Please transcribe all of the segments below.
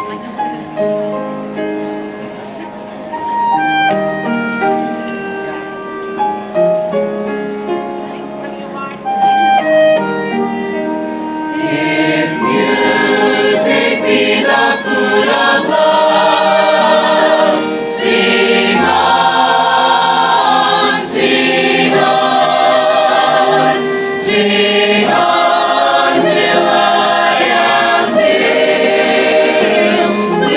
Sing on till I am filled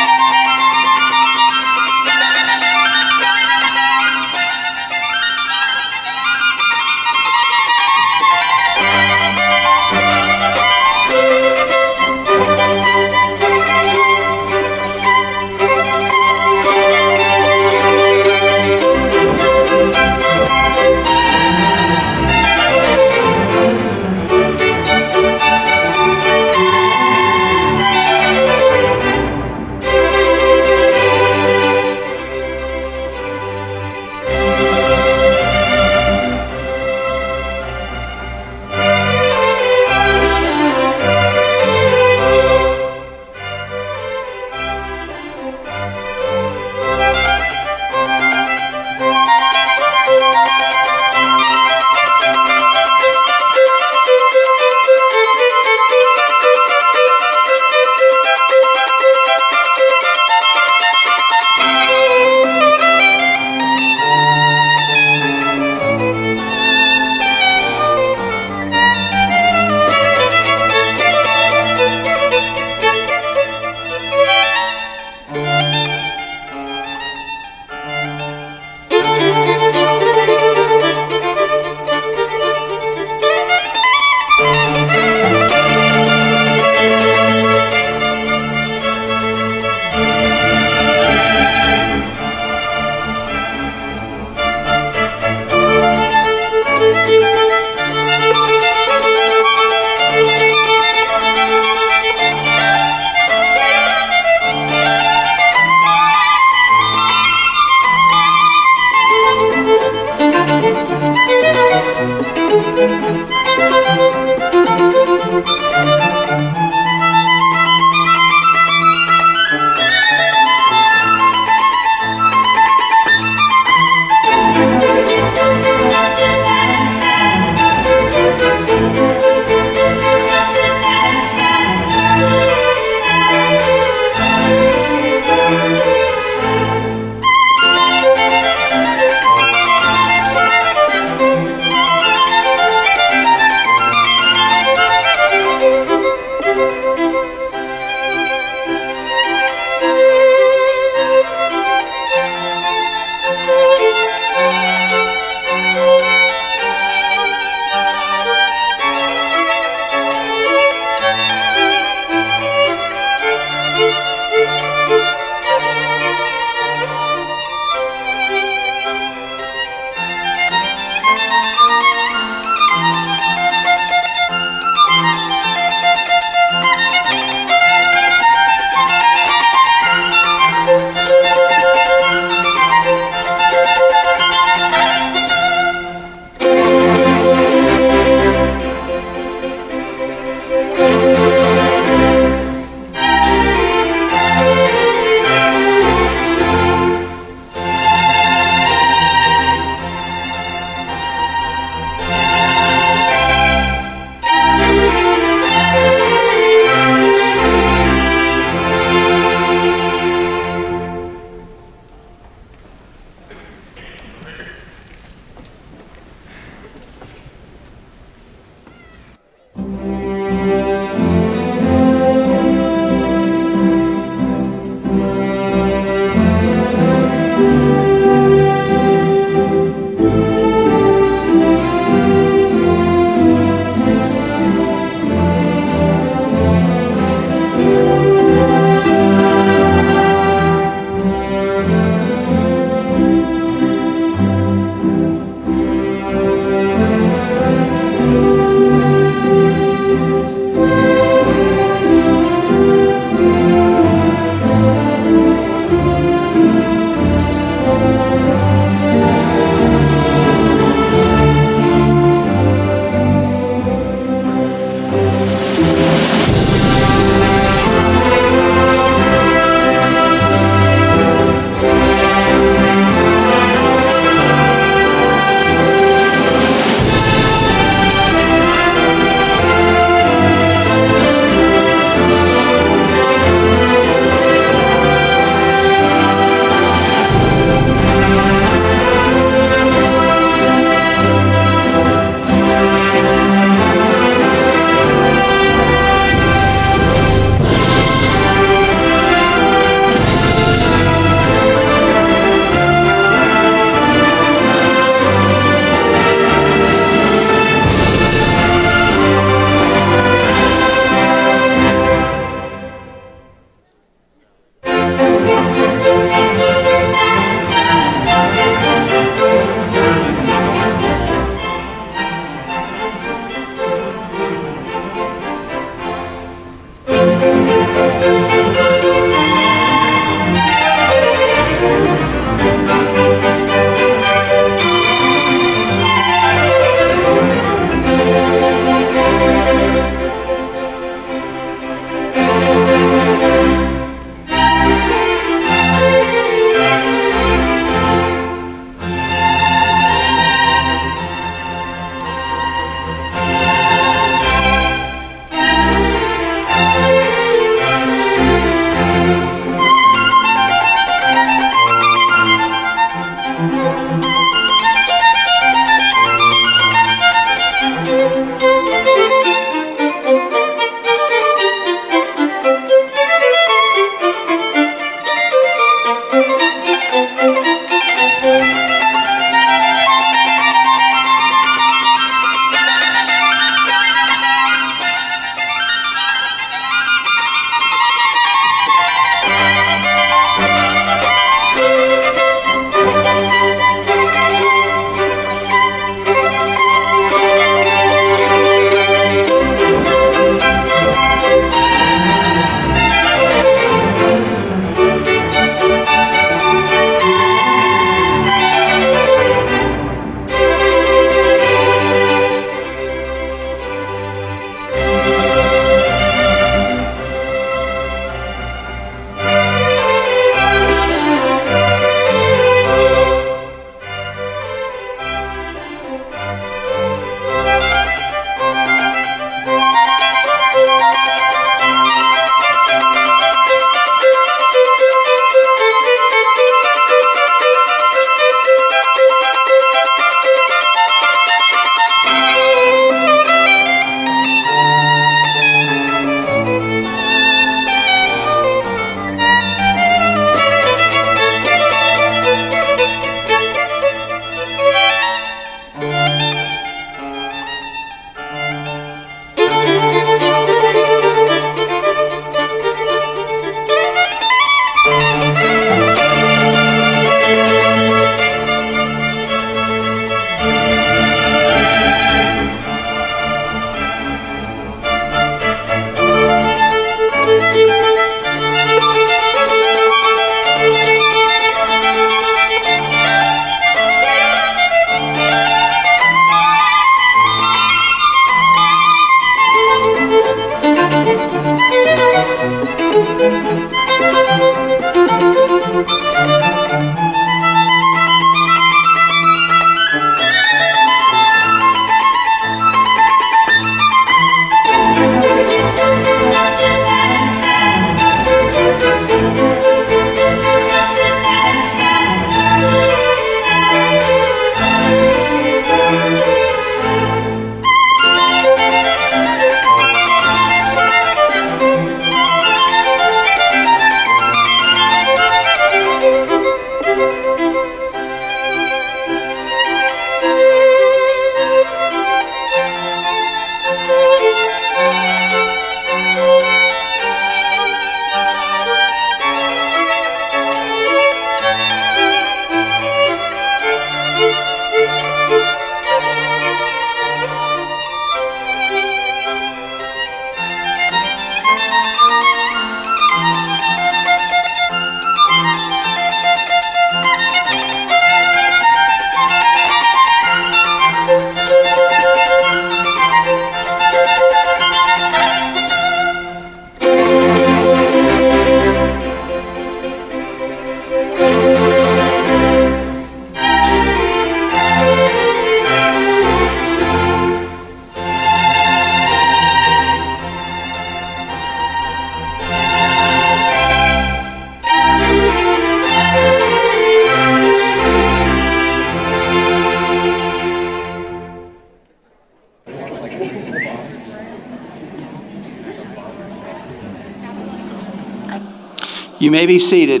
You may be seated.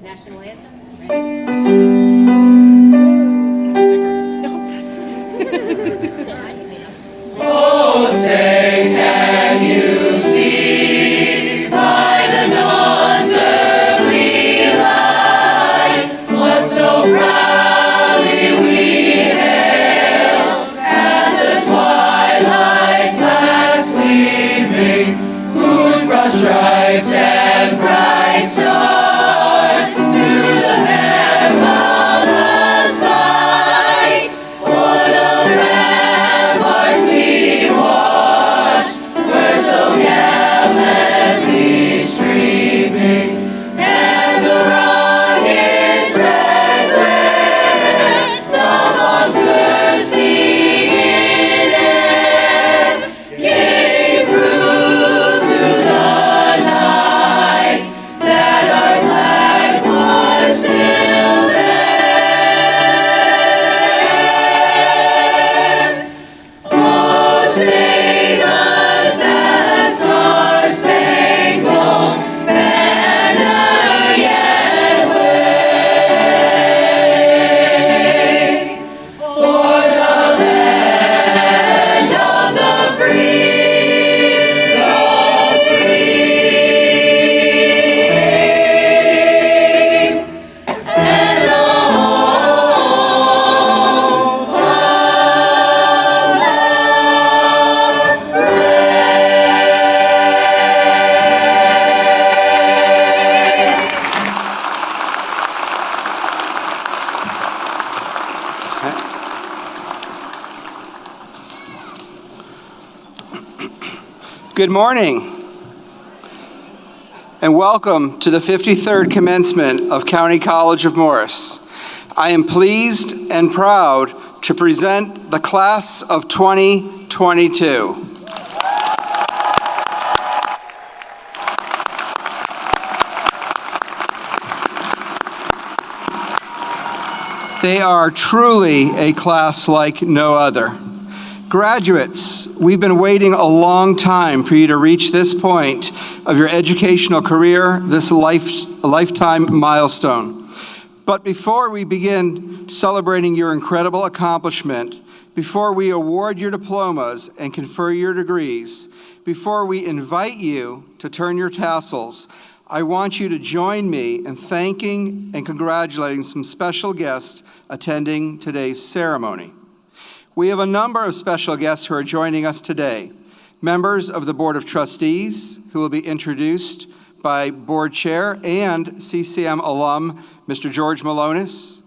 National anthem. Ready? Oh, say, can you see by the dawn's early light what so proudly we hailed at the twilight's last gleaming, whose broad stripes and bright stars through the perilous fight o'er the ramparts we watched were so gallantly streaming, and the rocket's red glare, the bombs bursting in air, gave proof through the night that our flag was still there. Oh, say does that star-spangled banner yet wave o'er the land of the free, and the home of the Good morning, and welcome to the 53rd commencement of County College of Morris. I am pleased and proud to present the class of 2022. They are truly a class like no other. Graduates, we've been waiting a long time for you to reach this point of your educational career, this lifetime milestone. But before we begin celebrating your incredible accomplishment, before we award your diplomas and confer your degrees, before we invite you to turn your tassels, I want you to join me in thanking and congratulating some special guests attending today's ceremony. We have a number of special guests who are joining us today. Members of the Board of Trustees, who will be introduced by Board Chair and CCM alum, Mr. George Malonis.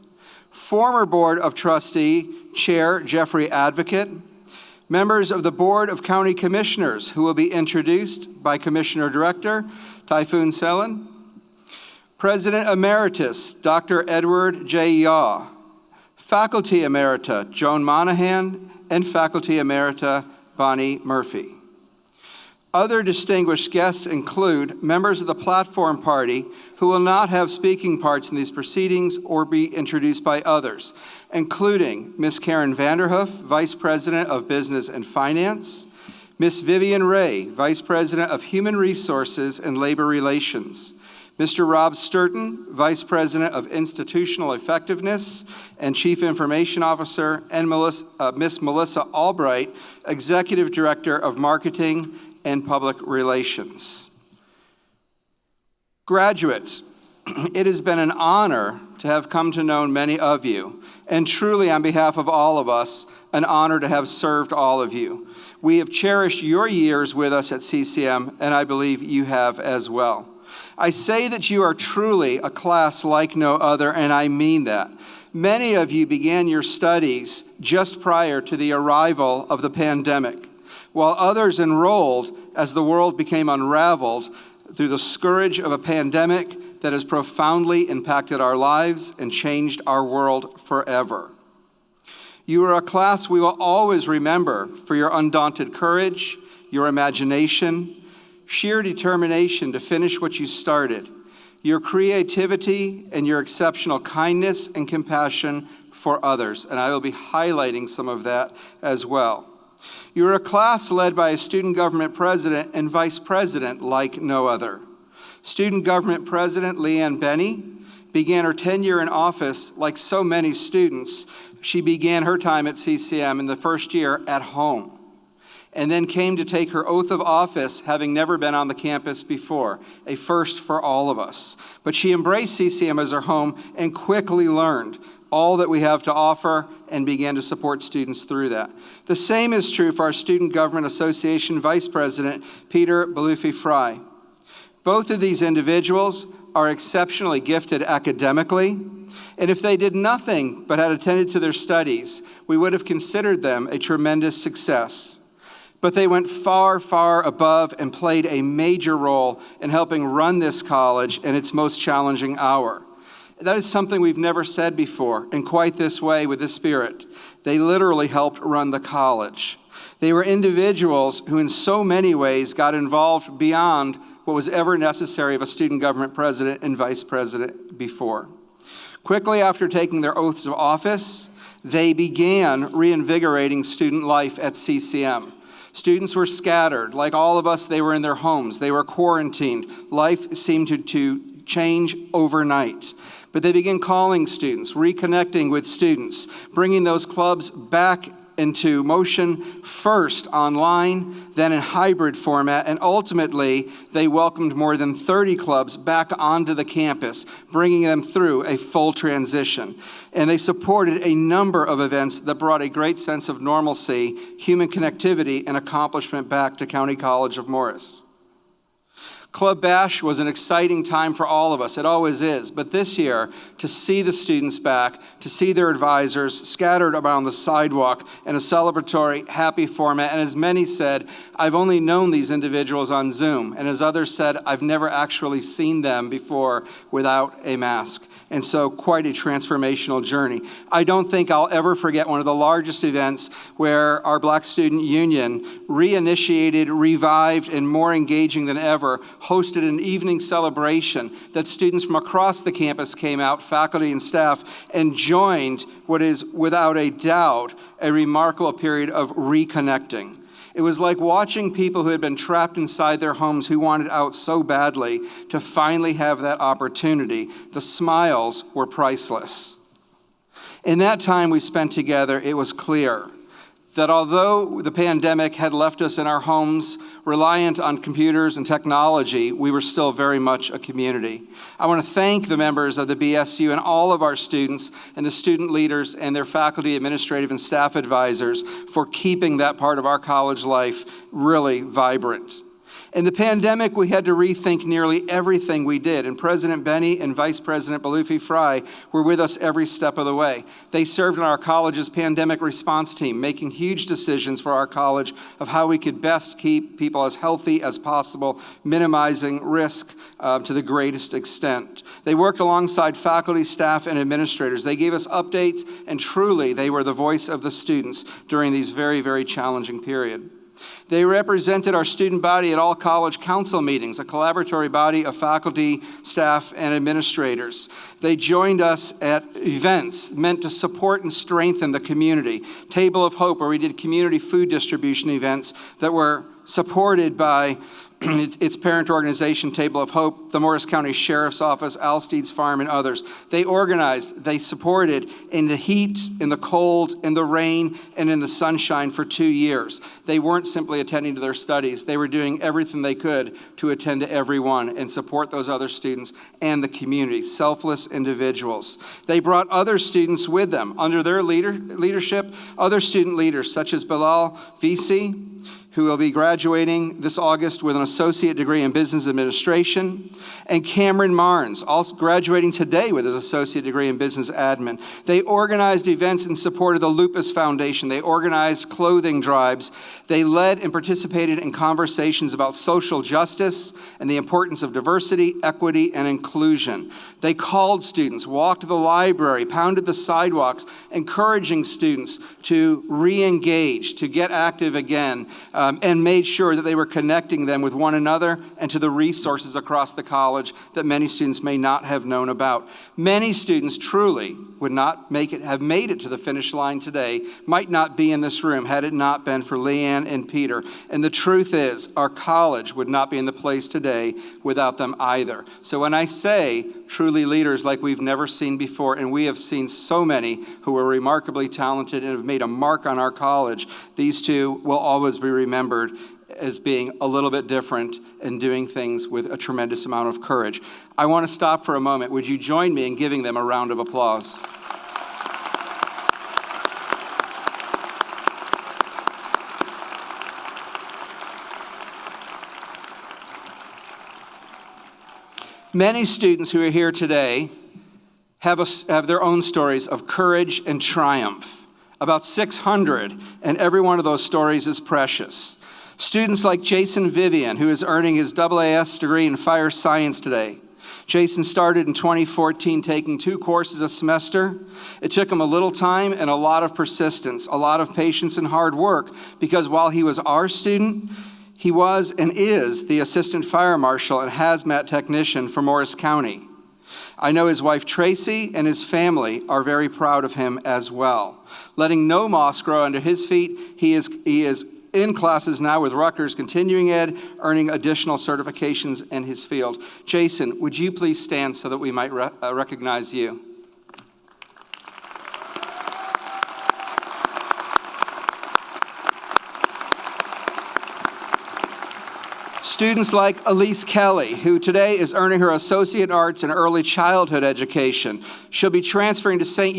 Former Board of Trustee Chair Jeffrey Advocate. Members of the Board of County Commissioners, who will be introduced by Commissioner Director Typhoon Selen. President Emeritus Dr. Edward J. Yaw. Faculty Emerita Joan Monahan, and Faculty Emerita Bonnie Murphy. Other distinguished guests include members of the Platform Party who will not have speaking parts in these proceedings or be introduced by others, including Ms. Karen Vanderhoof, Vice President of Business and Finance, Ms. Vivian Ray, Vice President of Human Resources and Labor Relations, Mr. Rob Sturton, Vice President of Institutional Effectiveness and Chief Information Officer, and Ms. Melissa Albright, Executive Director of Marketing and Public Relations. Graduates, it has been an honor to have come to know many of you, and truly on behalf of all of us, an honor to have served all of you. We have cherished your years with us at CCM, and I believe you have as well. I say that you are truly a class like no other, and I mean that. Many of you began your studies just prior to the arrival of the pandemic, while others enrolled as the world became unraveled through the scourge of a pandemic that has profoundly impacted our lives and changed our world forever. You are a class we will always remember for your undaunted courage, your imagination, sheer determination to finish what you started, your creativity, and your exceptional kindness and compassion for others. And I will be highlighting some of that as well. You're a class led by a student government president and vice president like no other. Student government president Leanne Benny began her tenure in office like so many students. She began her time at CCM in the first year at home, and then came to take her oath of office having never been on the campus before, a first for all of us. But she embraced CCM as her home and quickly learned all that we have to offer and began to support students through that. The same is true for our Student Government Association Vice President, Peter Balufi-Fry. Both of these individuals are exceptionally gifted academically, and if they did nothing but had attended to their studies, we would have considered them a tremendous success. But they went far, far above and played a major role in helping run this college in its most challenging hour. That is something we've never said before in quite this way with this spirit. They literally helped run the college. They were individuals who in so many ways got involved beyond what was ever necessary of a student government president and vice president before. Quickly after taking their oaths of office, they began reinvigorating student life at CCM. Students were scattered. Like all of us, they were in their homes. They were quarantined. Life seemed to change overnight. But they began calling students, reconnecting with students, bringing those clubs back into motion, first online, then in hybrid format, and ultimately they welcomed more than 30 clubs back onto the campus, bringing them through a full transition. And they supported a number of events that brought a great sense of normalcy, human connectivity, and accomplishment back to County College of Morris. Club Bash was an exciting time for all of us. It always is. But this year, to see the students back, to see their advisors scattered around the sidewalk in a celebratory, happy format, and as many said, I've only known these individuals on Zoom. And as others said, I've never actually seen them before without a mask. And so quite a transformational journey. I don't think I'll ever forget one of the largest events where our Black Student Union reinitiated, revived, and more engaging than ever, hosted an evening celebration that students from across the campus came out, faculty and staff, and joined what is without a doubt a remarkable period of reconnecting. It was like watching people who had been trapped inside their homes who wanted out so badly to finally have that opportunity. The smiles were priceless. In that time we spent together, it was clear that although the pandemic had left us in our homes, reliant on computers and technology, we were still very much a community. I want to thank the members of the BSU and all of our students and the student leaders and their faculty, administrative, and staff advisors for keeping that part of our college life really vibrant. In the pandemic, we had to rethink nearly everything we did, and President Benny and Vice President Balufi-Fry were with us every step of the way. They served on our college's pandemic response team, making huge decisions for our college of how we could best keep people as healthy as possible, minimizing risk to the greatest extent. They worked alongside faculty, staff, and administrators. They gave us updates, and truly, they were the voice of the students during these very, very challenging periods. They represented our student body at all college council meetings, a collaboratory body of faculty, staff, and administrators. They joined us at events meant to support and strengthen the community. Table of Hope, where we did community food distribution events that were supported by its parent organization, Table of Hope, the Morris County Sheriff's Office, Alsteed's Farm, and others. They organized, they supported in the heat, in the cold, in the rain, and in the sunshine for 2 years. They weren't simply attending to their studies. They were doing everything they could to attend to everyone and support those other students and the community, selfless individuals. They brought other students with them. Under their leadership, other student leaders such as Bilal Visi, who will be graduating this August with an associate degree in business administration, and Cameron Marnes, also graduating today with his associate degree in business admin. They organized events in support of the Lupus Foundation. They organized clothing drives. They led and participated in conversations about social justice and the importance of diversity, equity, and inclusion. They called students, walked to the library, pounded the sidewalks, encouraging students to re-engage, to get active again, and made sure that they were connecting them with one another and to the resources across the college that many students may not have known about. Many students truly would not have made it to the finish line today, might not be in this room had it not been for Leanne and Peter. And the truth is, our college would not be in the place today without them either. So when I say truly leaders like we've never seen before, and we have seen so many who are remarkably talented and have made a mark on our college, these two will always be remembered as being a little bit different and doing things with a tremendous amount of courage. I want to stop for a moment. Would you join me in giving them a round of applause? Many students who are here today have their own stories of courage and triumph. About 600, and every one of those stories is precious. Students like Jason Vivian, who is earning his AAS degree in fire science today. Jason started in 2014 taking 2 courses a semester. It took him a little time and a lot of persistence, a lot of patience and hard work, because while he was our student, he was and is the assistant fire marshal and hazmat technician for Morris County. I know his wife Tracy and his family are very proud of him as well. Letting no moss grow under his feet, he is in classes now with Rutgers Continuing Ed, earning additional certifications in his field. Jason, would you please stand so that we might recognize you? Students like Elise Kelly, who today is earning her Associate in Arts in Early Childhood Education. She'll be transferring to St.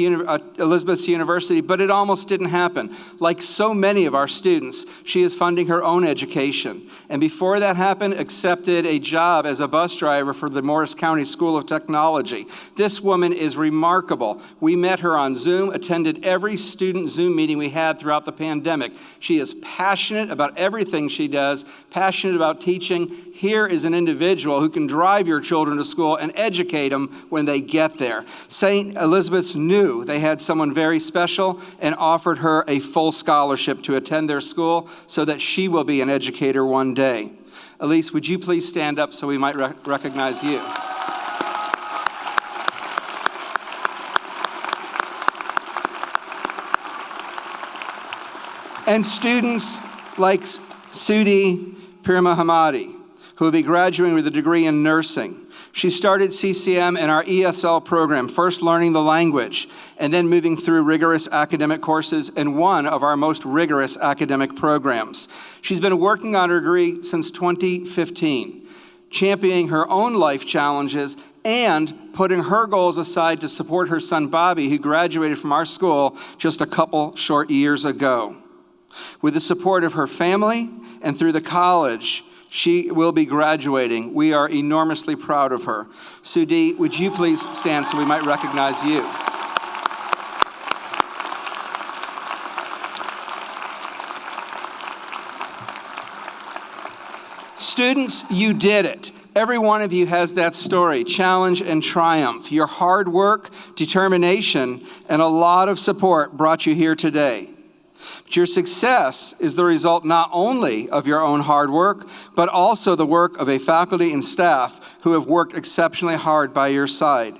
Elizabeth's University, but it almost didn't happen. Like so many of our students, she is funding her own education. And before that happened, accepted a job as a bus driver for the Morris County School of Technology. This woman is remarkable. We met her on Zoom, attended every student Zoom meeting we had throughout the pandemic. She is passionate about everything she does, passionate about teaching. Here is an individual who can drive your children to school and educate them when they get there. St. Elizabeth's knew they had someone very special and offered her a full scholarship to attend their school so that she will be an educator one day. Elise, would you please stand up so we might recognize you? And students like Sudi Pirmahamadi, who will be graduating with a degree in nursing. She started CCM in our ESL program, first learning the language, and then moving through rigorous academic courses in one of our most rigorous academic programs. She's been working on her degree since 2015, championing her own life challenges and putting her goals aside to support her son Bobby, who graduated from our school just a couple short years ago. With the support of her family and through the college she will be graduating, we are enormously proud of her. Sudi, would you please stand so we might recognize you? Students, you did it. Every one of you has that story, challenge and triumph. Your hard work, determination, and a lot of support brought you here today. But your success is the result not only of your own hard work, but also the work of a faculty and staff who have worked exceptionally hard by your side.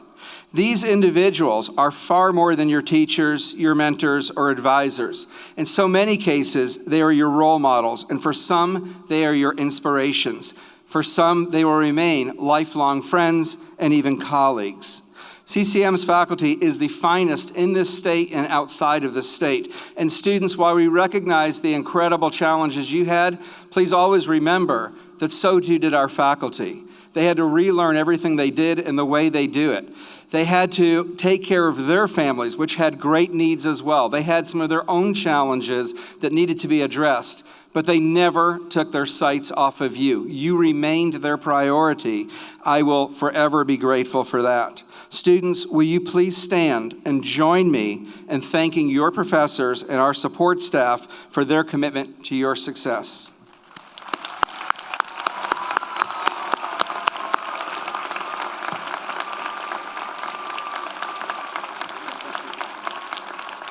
These individuals are far more than your teachers, your mentors, or advisors. In so many cases, they are your role models, and for some, they are your inspirations. For some, they will remain lifelong friends and even colleagues. CCM's faculty is the finest in this state and outside of this state. And students, while we recognize the incredible challenges you had, please always remember that so too did our faculty. They had to relearn everything they did and the way they do it. They had to take care of their families, which had great needs as well. They had some of their own challenges that needed to be addressed, but they never took their sights off of you. You remained their priority. I will forever be grateful for that. Students, will you please stand and join me in thanking your professors and our support staff for their commitment to your success.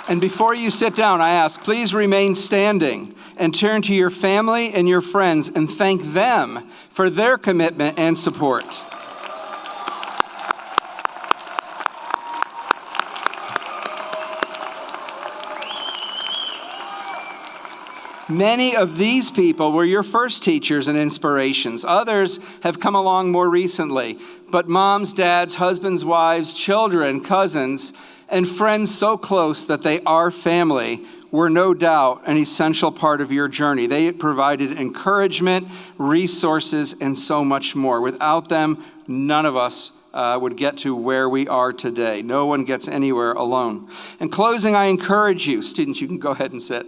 And before you sit down, I ask, please remain standing and turn to your family and your friends and thank them for their commitment and support. Many of these people were your first teachers and inspirations. Others have come along more recently. But moms, dads, husbands, wives, children, cousins, and friends so close that they are family were no doubt an essential part of your journey. They provided encouragement, resources, and so much more. Without them, none of us would get to where we are today. No one gets anywhere alone. In closing, I encourage you, students, you can go ahead and sit.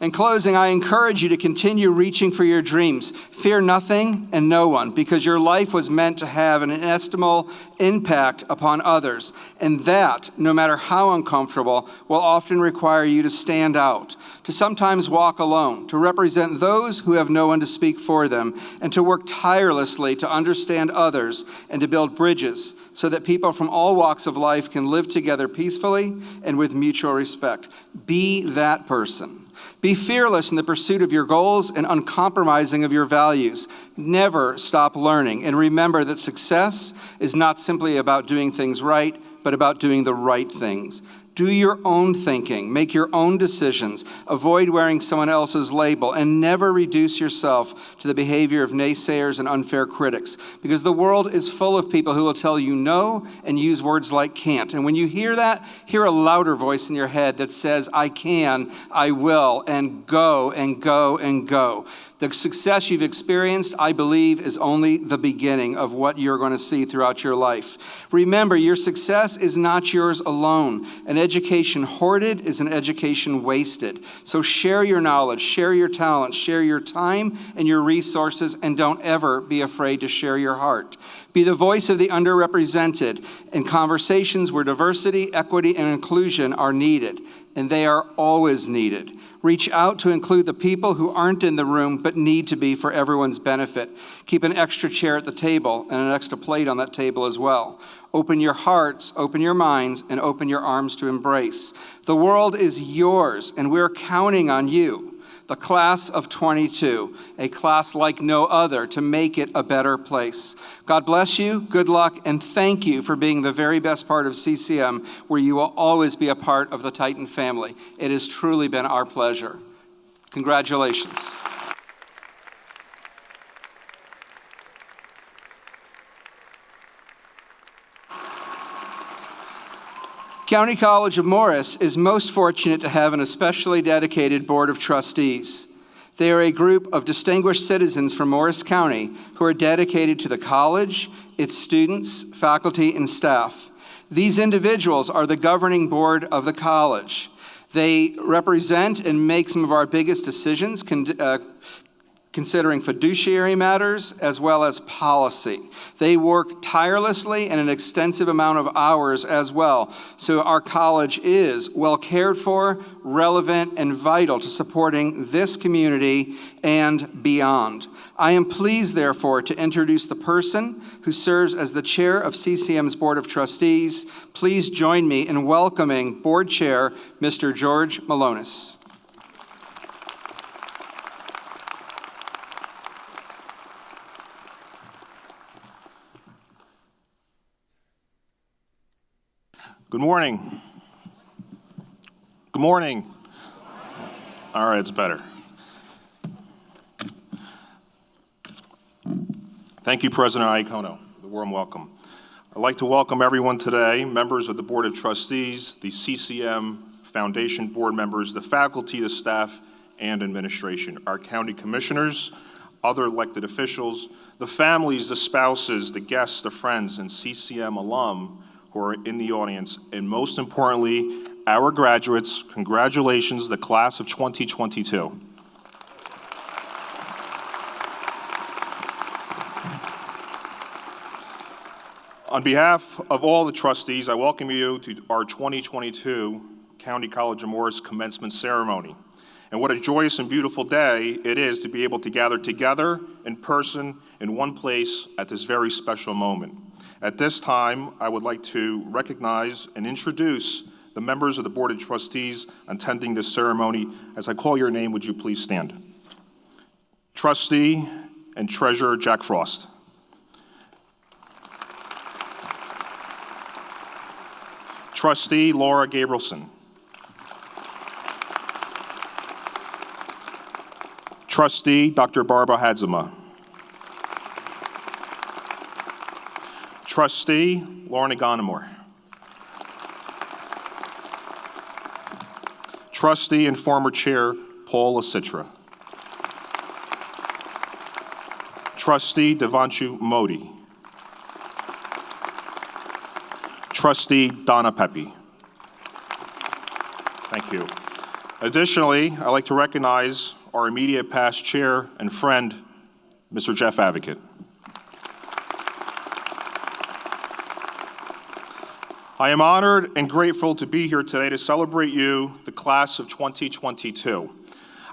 In closing, I encourage you to continue reaching for your dreams. Fear nothing and no one, because your life was meant to have an inestimable impact upon others. And that, no matter how uncomfortable, will often require you to stand out, to sometimes walk alone, to represent those who have no one to speak for them, and to work tirelessly to understand others and to build bridges so that people from all walks of life can live together peacefully and with mutual respect. Be that person. Be fearless in the pursuit of your goals and uncompromising of your values. Never stop learning. And remember that success is not simply about doing things right, but about doing the right things. Do your own thinking, make your own decisions, avoid wearing someone else's label, and never reduce yourself to the behavior of naysayers and unfair critics, because the world is full of people who will tell you no and use words like can't. And when you hear that, hear a louder voice in your head that says, I can, I will, and go, and go, and go. The success you've experienced, I believe, is only the beginning of what you're going to see throughout your life. Remember, your success is not yours alone. An education hoarded is an education wasted. So share your knowledge, share your talents, share your time and your resources, and don't ever be afraid to share your heart. Be the voice of the underrepresented in conversations where diversity, equity, and inclusion are needed, and they are always needed. Reach out to include the people who aren't in the room but need to be for everyone's benefit. Keep an extra chair at the table and an extra plate on that table as well. Open your hearts, open your minds, and open your arms to embrace. The world is yours, and we're counting on you, the class of 22, a class like no other, to make it a better place. God bless you, good luck, and thank you for being the very best part of CCM, where you will always be a part of the Titan family. It has truly been our pleasure. Congratulations. County College of Morris is most fortunate to have an especially dedicated Board of Trustees. They are a group of distinguished citizens from Morris County who are dedicated to the college, its students, faculty, and staff. These individuals are the governing board of the college. They represent and make some of our biggest decisions, considering fiduciary matters as well as policy. They work tirelessly and an extensive amount of hours as well. So our college is well cared for, relevant, and vital to supporting this community and beyond. I am pleased, therefore, to introduce the person who serves as the chair of CCM's Board of Trustees. Please join me in welcoming Board Chair, Mr. George Malonis. Good morning. Good morning. All right, it's better. Thank you, President Iacono, for the warm welcome. I'd like to welcome everyone today, members of the Board of Trustees, the CCM Foundation board members, the faculty, the staff, and administration, our county commissioners, other elected officials, the families, the spouses, the guests, the friends, and CCM alum who are in the audience, and most importantly, our graduates. Congratulations, the class of 2022. On behalf of all the trustees, I welcome you to our 2022 County College of Morris commencement ceremony. And what a joyous and beautiful day it is to be able to gather together in person in one place at this very special moment. At this time, I would like to recognize and introduce the members of the Board of Trustees attending this ceremony. As I call your name, would you please stand? Trustee and Treasurer Jack Frost. Trustee Laura Gabrielson. Trustee Dr. Barbara Hadzima. Trustee Lauren Egonomore. Trustee and former Chair Paul Lasitra. Trustee Devanshu Modi. Trustee Donna Pepe. Thank you. Additionally, I'd like to recognize our immediate past chair and friend, Mr. Jeff Advocate. I am honored and grateful to be here today to celebrate you, the class of 2022.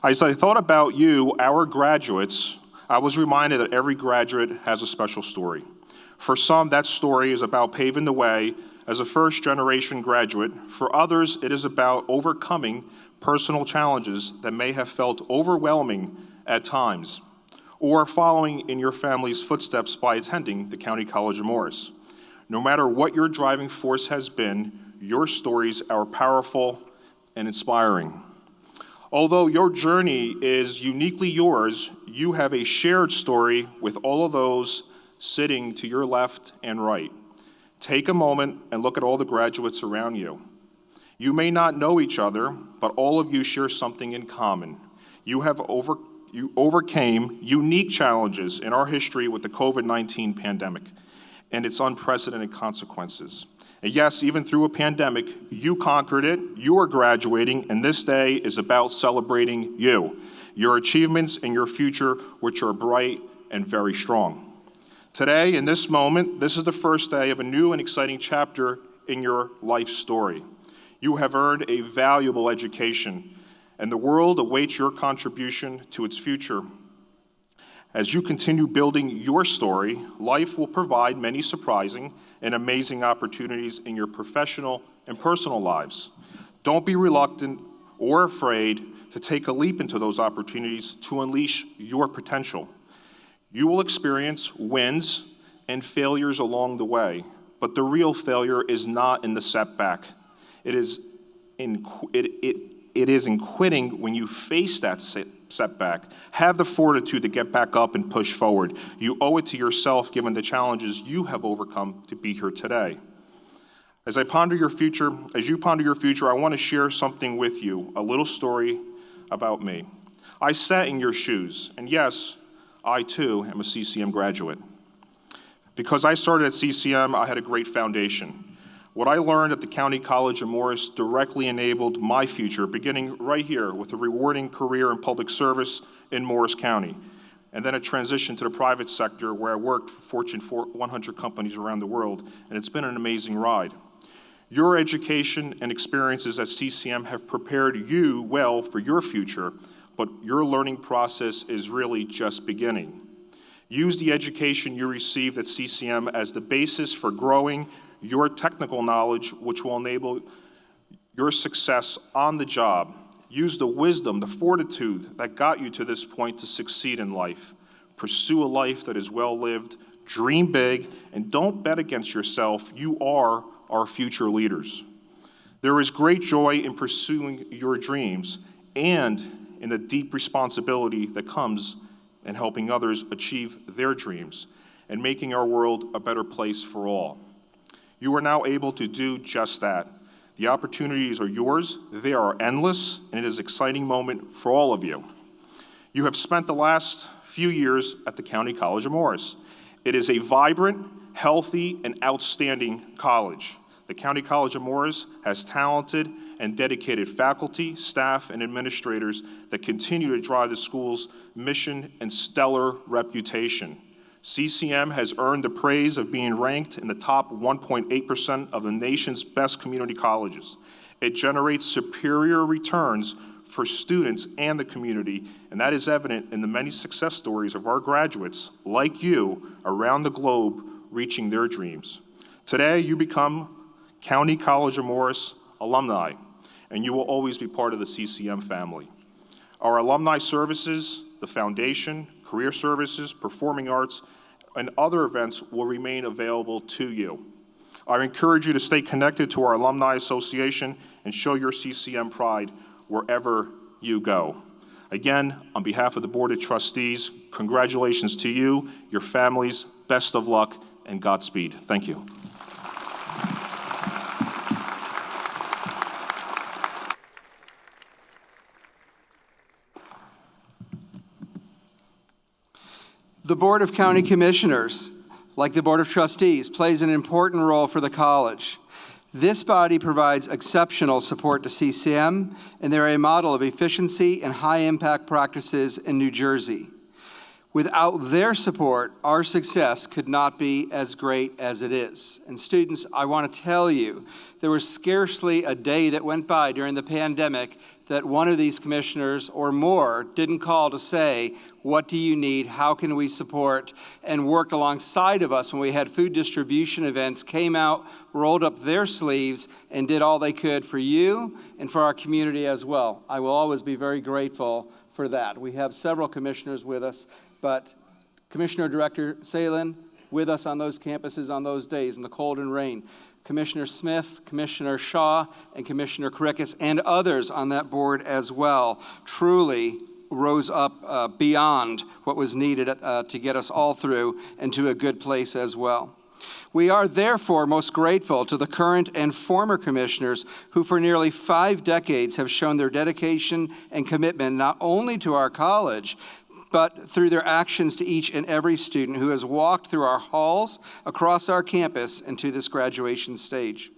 As I thought about you, our graduates, I was reminded that every graduate has a special story. For some, that story is about paving the way as a first-generation graduate. For others, it is about overcoming personal challenges that may have felt overwhelming at times, or following in your family's footsteps by attending the County College of Morris. No matter what your driving force has been, your stories are powerful and inspiring. Although your journey is uniquely yours, you have a shared story with all of those sitting to your left and right. Take a moment and look at all the graduates around you. You may not know each other, but all of you share something in common. You overcame unique challenges in our history with the COVID-19 pandemic and its unprecedented consequences. And yes, even through a pandemic, you conquered it, you are graduating, and this day is about celebrating you, your achievements and your future, which are bright and very strong. Today, in this moment, this is the first day of a new and exciting chapter in your life story. You have earned a valuable education, and the world awaits your contribution to its future. As you continue building your story, life will provide many surprising and amazing opportunities in your professional and personal lives. Don't be reluctant or afraid to take a leap into those opportunities to unleash your potential. You will experience wins and failures along the way, but the real failure is not in the setback. It is in quitting when you face that setback. Have the fortitude to get back up and push forward. You owe it to yourself, given the challenges you have overcome, to be here today. As you ponder your future, I want to share something with you, a little story about me. I sat in your shoes, and yes, I too am a CCM graduate. Because I started at CCM, I had a great foundation. What I learned at the County College of Morris directly enabled my future, beginning right here with a rewarding career in public service in Morris County, and then a transition to the private sector where I worked for Fortune 100 companies around the world, and it's been an amazing ride. Your education and experiences at CCM have prepared you well for your future, but your learning process is really just beginning. Use the education you received at CCM as the basis for growing your technical knowledge, which will enable your success on the job. Use the wisdom, the fortitude that got you to this point to succeed in life. Pursue a life that is well lived, dream big, and don't bet against yourself. You are our future leaders. There is great joy in pursuing your dreams and in the deep responsibility that comes in helping others achieve their dreams and making our world a better place for all. You are now able to do just that. The opportunities are yours, they are endless, and it is an exciting moment for all of you. You have spent the last few years at the County College of Morris. It is a vibrant, healthy, and outstanding college. The County College of Morris has talented and dedicated faculty, staff, and administrators that continue to drive the school's mission and stellar reputation. CCM has earned the praise of being ranked in the top 1.8% of the nation's best community colleges. It generates superior returns for students and the community, and that is evident in the many success stories of our graduates, like you, around the globe, reaching their dreams. Today, you become County College of Morris alumni, and you will always be part of the CCM family. Our alumni services, the foundation, career services, performing arts, and other events will remain available to you. I encourage you to stay connected to our Alumni Association and show your CCM pride wherever you go. Again, on behalf of the Board of Trustees, congratulations to you, your families, best of luck, and Godspeed. Thank you. The Board of County Commissioners, like the Board of Trustees, plays an important role for the college. This body provides exceptional support to CCM, and they're a model of efficiency and high-impact practices in New Jersey. Without their support, our success could not be as great as it is. And students, I want to tell you, there was scarcely a day that went by during the pandemic that one of these commissioners or more didn't call to say, what do you need, how can we support, and worked alongside of us when we had food distribution events, came out, rolled up their sleeves, and did all they could for you and for our community as well. I will always be very grateful for that. We have several commissioners with us, but Commissioner Director Salen with us on those campuses on those days in the cold and rain. Commissioner Smith, Commissioner Shaw, and Commissioner Karikas, and others on that board as well, truly rose up beyond what was needed to get us all through and to a good place as well. We are therefore most grateful to the current and former commissioners who for nearly 5 decades have shown their dedication and commitment not only to our college, but through their actions to each and every student who has walked through our halls, across our campus, and to this graduation stage.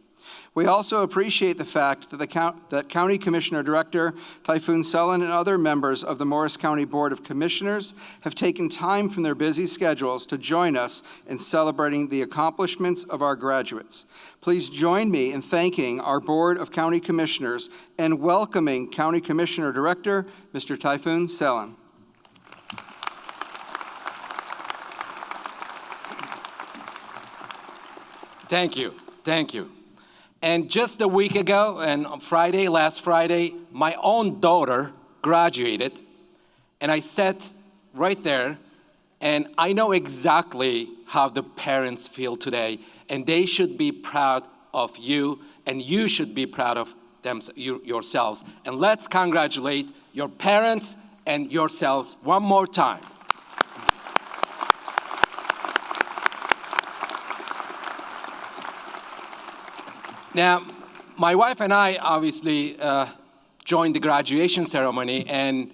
We also appreciate the fact that County Commissioner Director Typhoon Sullen and other members of the Morris County Board of Commissioners have taken time from their busy schedules to join us in celebrating the accomplishments of our graduates. Please join me in thanking our Board of County Commissioners and welcoming County Commissioner Director Mr. Typhoon Sullen. Thank you, thank you. And just a week ago, and on Friday, last Friday, my own daughter graduated, and I sat right there, and I know exactly how the parents feel today, and they should be proud of you, and you should be proud of yourselves. And let's congratulate your parents and yourselves one more time. Now, my wife and I obviously joined the graduation ceremony, and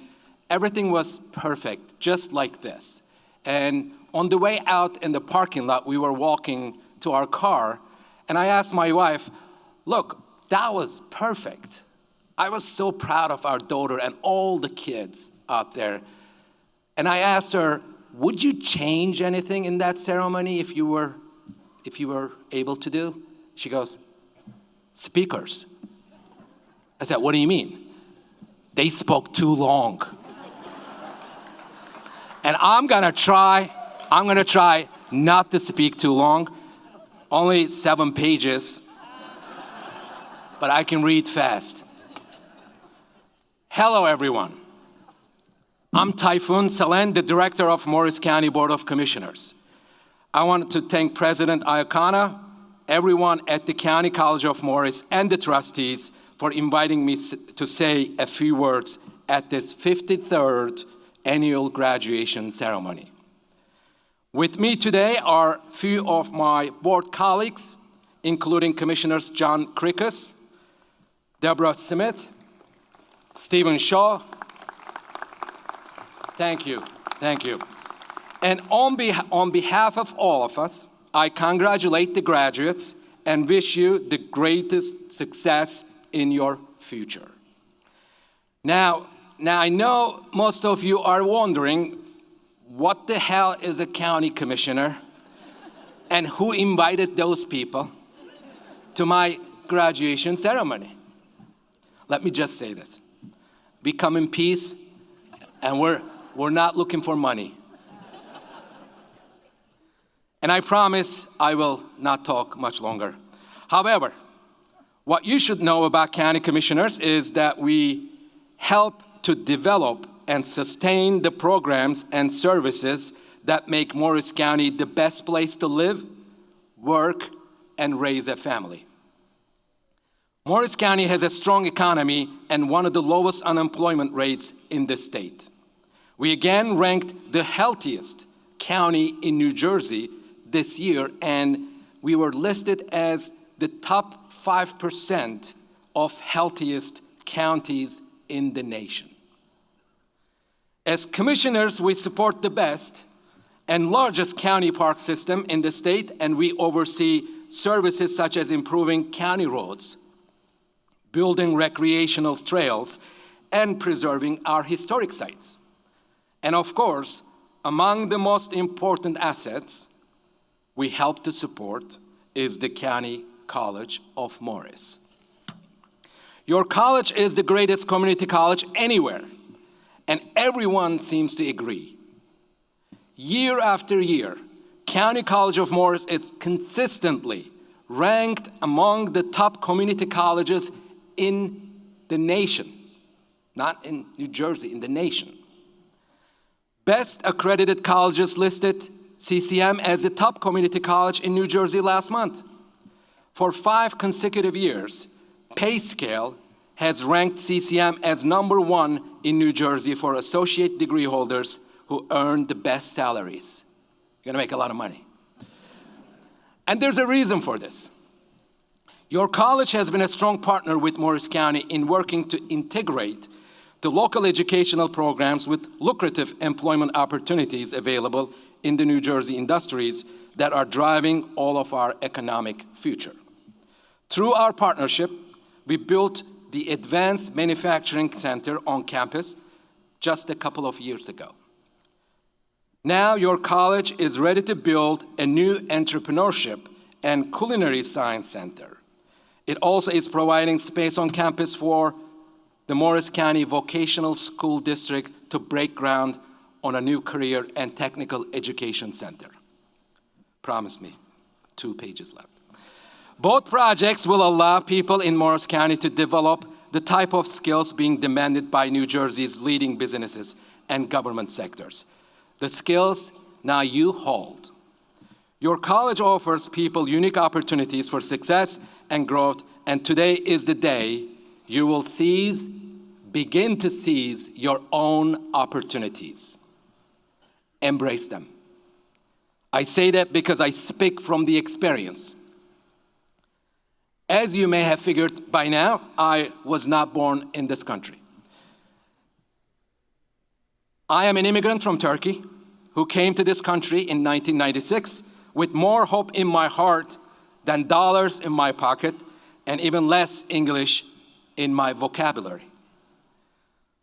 everything was perfect, just like this. And on the way out in the parking lot, we were walking to our car, and I asked my wife, look, that was perfect. I was so proud of our daughter and all the kids out there. And I asked her, would you change anything in that ceremony if you were able to do? She goes, speakers. I said, what do you mean? They spoke too long. And I'm gonna try not to speak too long. Only 7 pages, but I can read fast. Hello, everyone. I'm Typhoon Sullen, the director of Morris County Board of Commissioners. I want to thank President Iacona, everyone at the County College of Morris, and the trustees for inviting me to say a few words at this 53rd annual graduation ceremony. With me today are a few of my board colleagues, including Commissioners John Karikas, Deborah Smith, Stephen Shaw. Thank you, thank you. And on behalf of all of us, I congratulate the graduates and wish you the greatest success in your future. Now I know most of you are wondering, what the hell is a county commissioner? And who invited those people to my graduation ceremony? Let me just say this. We come in peace, and we're not looking for money. And I promise I will not talk much longer. However, What you should know about county commissioners is that we help to develop and sustain the programs and services that make Morris County the best place to live, work, and raise a family. Morris County has a strong economy and one of the lowest unemployment rates in the state. We again ranked the healthiest county in New Jersey this year, and we were listed as the top 5% of healthiest counties in the nation. As commissioners, we support the best and largest county park system in the state, and we oversee services such as improving county roads, building recreational trails, and preserving our historic sites. And of course, among the most important assets we help to support is the County College of Morris. Your college is the greatest community college anywhere, and everyone seems to agree. Year after year, County College of Morris is consistently ranked among the top community colleges in the nation, not in New Jersey, in the nation. Best accredited colleges listed CCM as the top community college in New Jersey last month. For 5 consecutive years, PayScale has ranked CCM as #1 in New Jersey for associate degree holders who earn the best salaries. You're gonna make a lot of money. And there's a reason for this. Your college has been a strong partner with Morris County in working to integrate the local educational programs with lucrative employment opportunities available in the New Jersey industries that are driving all of our economic future. Through our partnership, we built the Advanced Manufacturing Center on campus just a couple of years ago. Now your college is ready to build a new entrepreneurship and culinary science center. It also is providing space on campus for the Morris County Vocational School District to break ground on a new career and technical education center. Promise me, 2 pages left. Both projects will allow people in Morris County to develop the type of skills being demanded by New Jersey's leading businesses and government sectors. The skills now you hold. Your college offers people unique opportunities for success and growth, and today is the day you will begin to seize your own opportunities. Embrace them. I say that because I speak from the experience. As you may have figured by now, I was not born in this country. I am an immigrant from Turkey who came to this country in 1996 with more hope in my heart than dollars in my pocket and even less English in my vocabulary.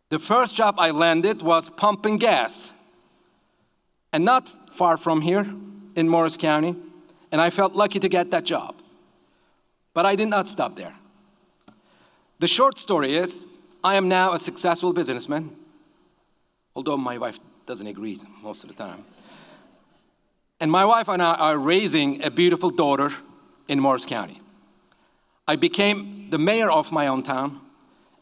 The first job I landed was pumping gas, and not far from here in Morris County, and I felt lucky to get that job. But I did not stop there. The short story is, I am now a successful businessman, although my wife doesn't agree most of the time. And my wife and I are raising a beautiful daughter in Morris County. I became the mayor of my own town,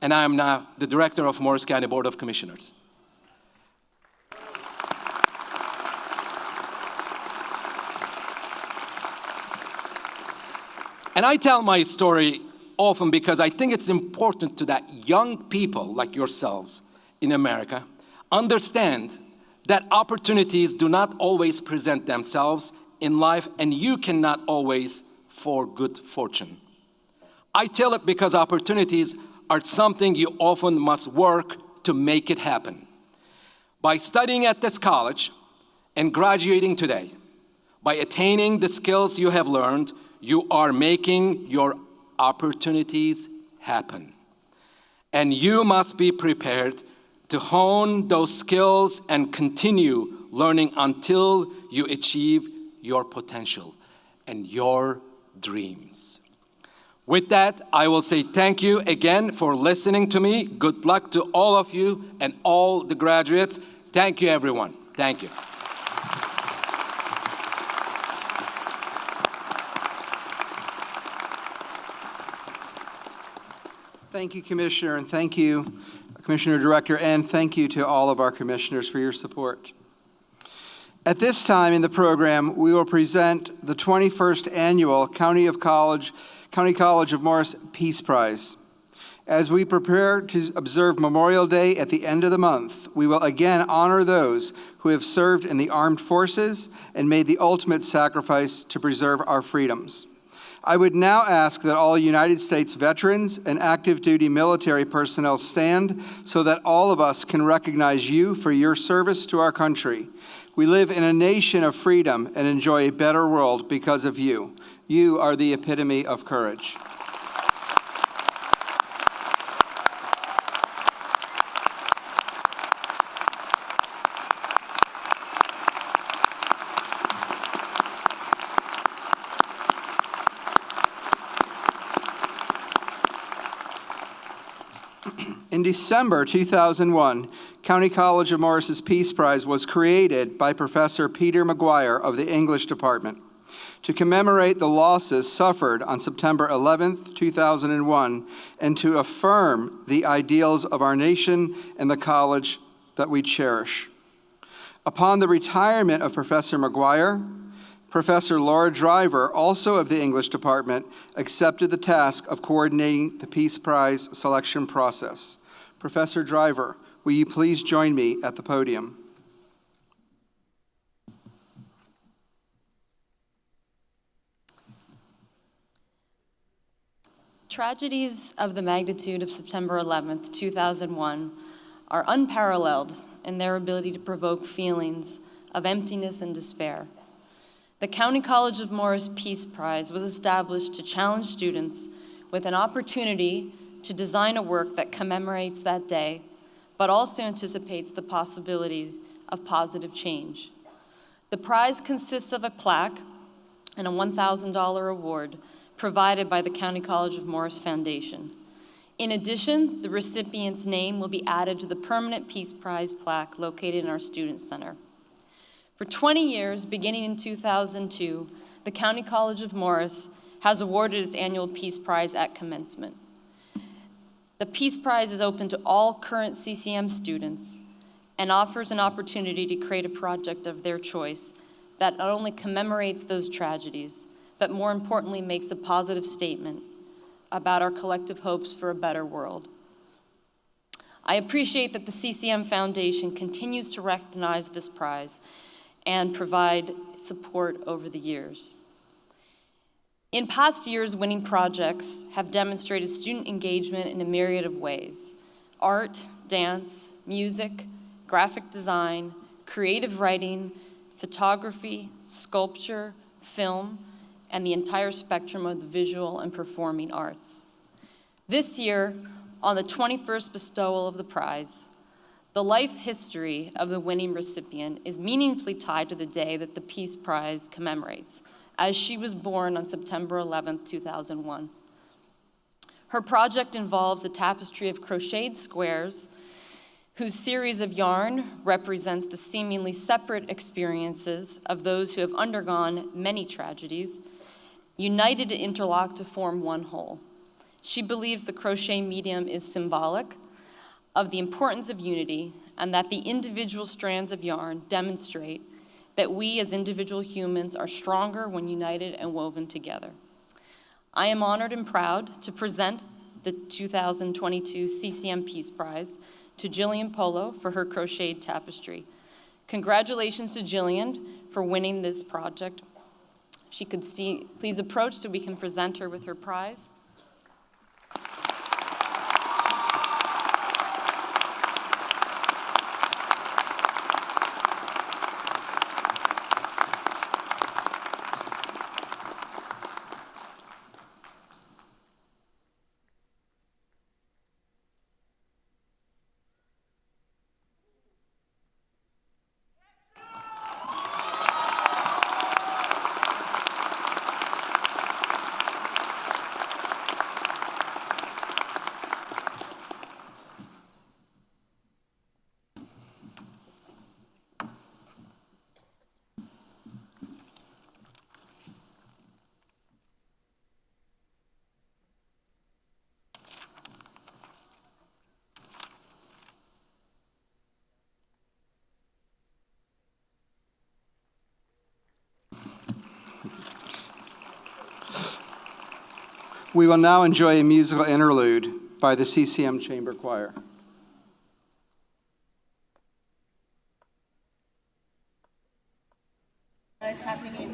and I am now the director of Morris County Board of Commissioners. And I tell my story often because I think it's important to that young people like yourselves in America understand that opportunities do not always present themselves in life, and you cannot always for good fortune. I tell it because opportunities are something you often must work to make it happen. By studying at this college and graduating today, by attaining the skills you have learned, you are making your opportunities happen. And you must be prepared to hone those skills and continue learning until you achieve your potential and your dreams. With that, I will say thank you again for listening to me. Good luck to all of you and all the graduates. Thank you, everyone. Thank you. Thank you, Commissioner, and thank you, Commissioner Director, and thank you to all of our commissioners for your support. At this time in the program, we will present the 21st Annual County College of Morris Peace Prize. As we prepare to observe Memorial Day at the end of the month, we will again honor those who have served in the armed forces and made the ultimate sacrifice to preserve our freedoms. I would now ask that all United States veterans and active duty military personnel stand so that all of us can recognize you for your service to our country. We live in a nation of freedom and enjoy a better world because of you. You are the epitome of courage. In December 2001, County College of Morris's Peace Prize was created by Professor Peter McGuire of the English Department to commemorate the losses suffered on September 11, 2001, and to affirm the ideals of our nation and the college that we cherish. Upon the retirement of Professor McGuire, Professor Laura Driver, also of the English Department, accepted the task of coordinating the Peace Prize selection process. Professor Driver, will you please join me at the podium? Tragedies of the magnitude of September 11th, 2001 are unparalleled in their ability to provoke feelings of emptiness and despair. The County College of Morris Peace Prize was established to challenge students with an opportunity to design a work that commemorates that day, but also anticipates the possibilities of positive change. The prize consists of a plaque and a $1,000 award provided by the County College of Morris Foundation. In addition, the recipient's name will be added to the permanent Peace Prize plaque located in our Student Center. For 20 years, beginning in 2002, the County College of Morris has awarded its annual Peace Prize at commencement. The Peace Prize is open to all current CCM students and offers an opportunity to create a project of their choice that not only commemorates those tragedies, but more importantly makes a positive statement about our collective hopes for a better world. I appreciate that the CCM Foundation continues to recognize this prize and provide support over the years. In past years, winning projects have demonstrated student engagement in a myriad of ways: art, dance, music, graphic design, creative writing, photography, sculpture, film, and the entire spectrum of the visual and performing arts. This year, on the 21st bestowal of the prize, the life history of the winning recipient is meaningfully tied to the day that the Peace Prize commemorates, as she was born on September 11, 2001. Her project involves a tapestry of crocheted squares whose series of yarn represents the seemingly separate experiences of those who have undergone many tragedies, united and interlocked to form one whole. She believes the crochet medium is symbolic of the importance of unity and that the individual strands of yarn demonstrate that we as individual humans are stronger when united and woven together. I am honored and proud to present the 2022 CCM Peace Prize to Jillian Polo for her crocheted tapestry. Congratulations to Jillian for winning this project. If she could please approach so we can present her with her prize. We will now enjoy a musical interlude by the CCM Chamber Choir. It's happening.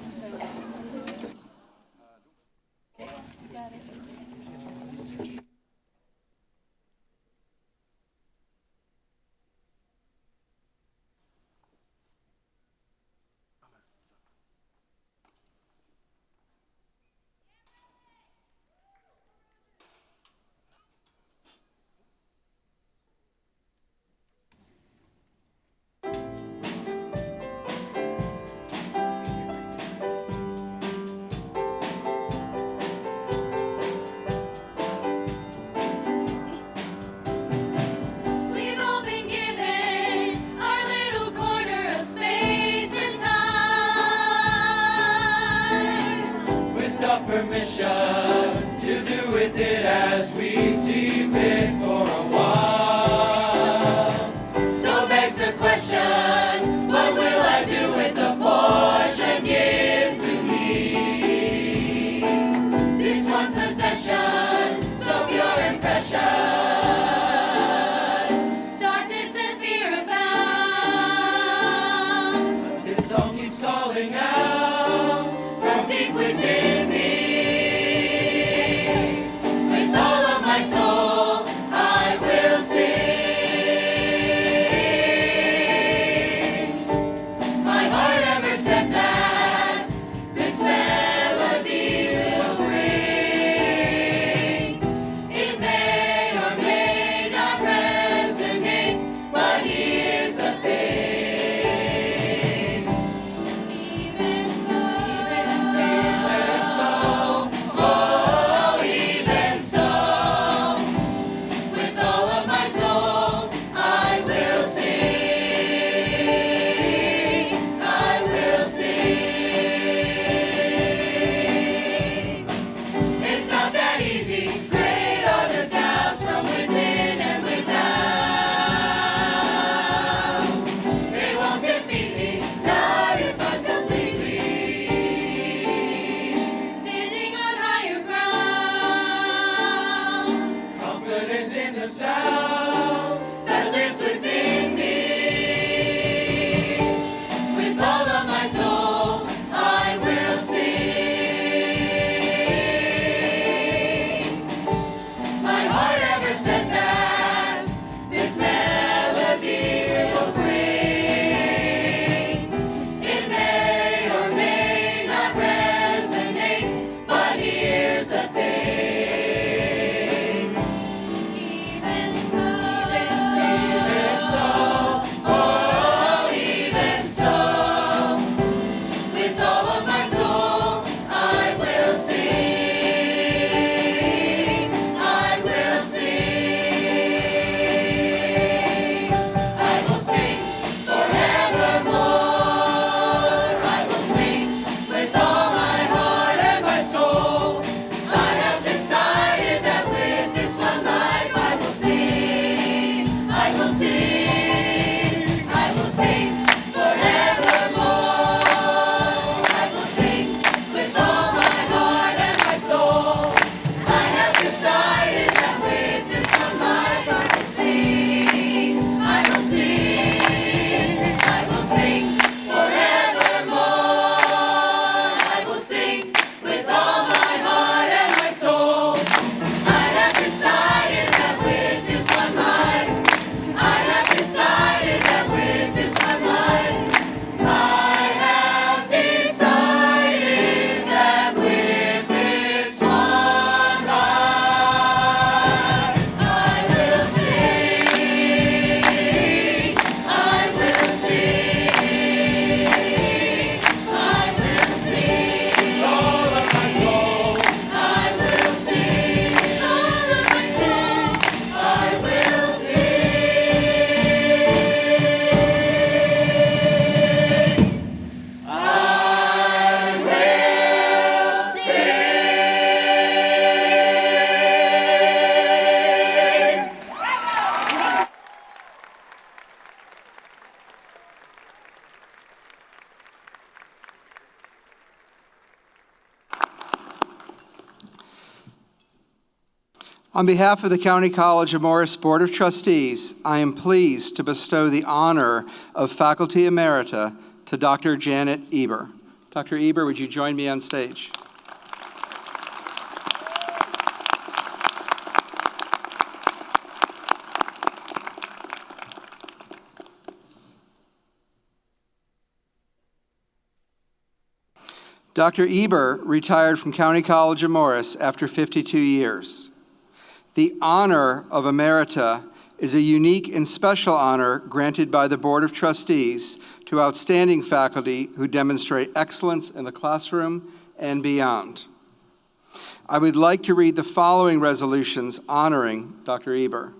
On behalf of the County College of Morris Board of Trustees, I am pleased to bestow the honor of Faculty Emerita to Dr. Janet Eber. Dr. Eber, would you join me on stage? Dr. Eber retired from County College of Morris after 52 years. The honor of Emerita is a unique and special honor granted by the Board of Trustees to outstanding faculty who demonstrate excellence in the classroom and beyond. I would like to read the following resolutions honoring Dr. Eber.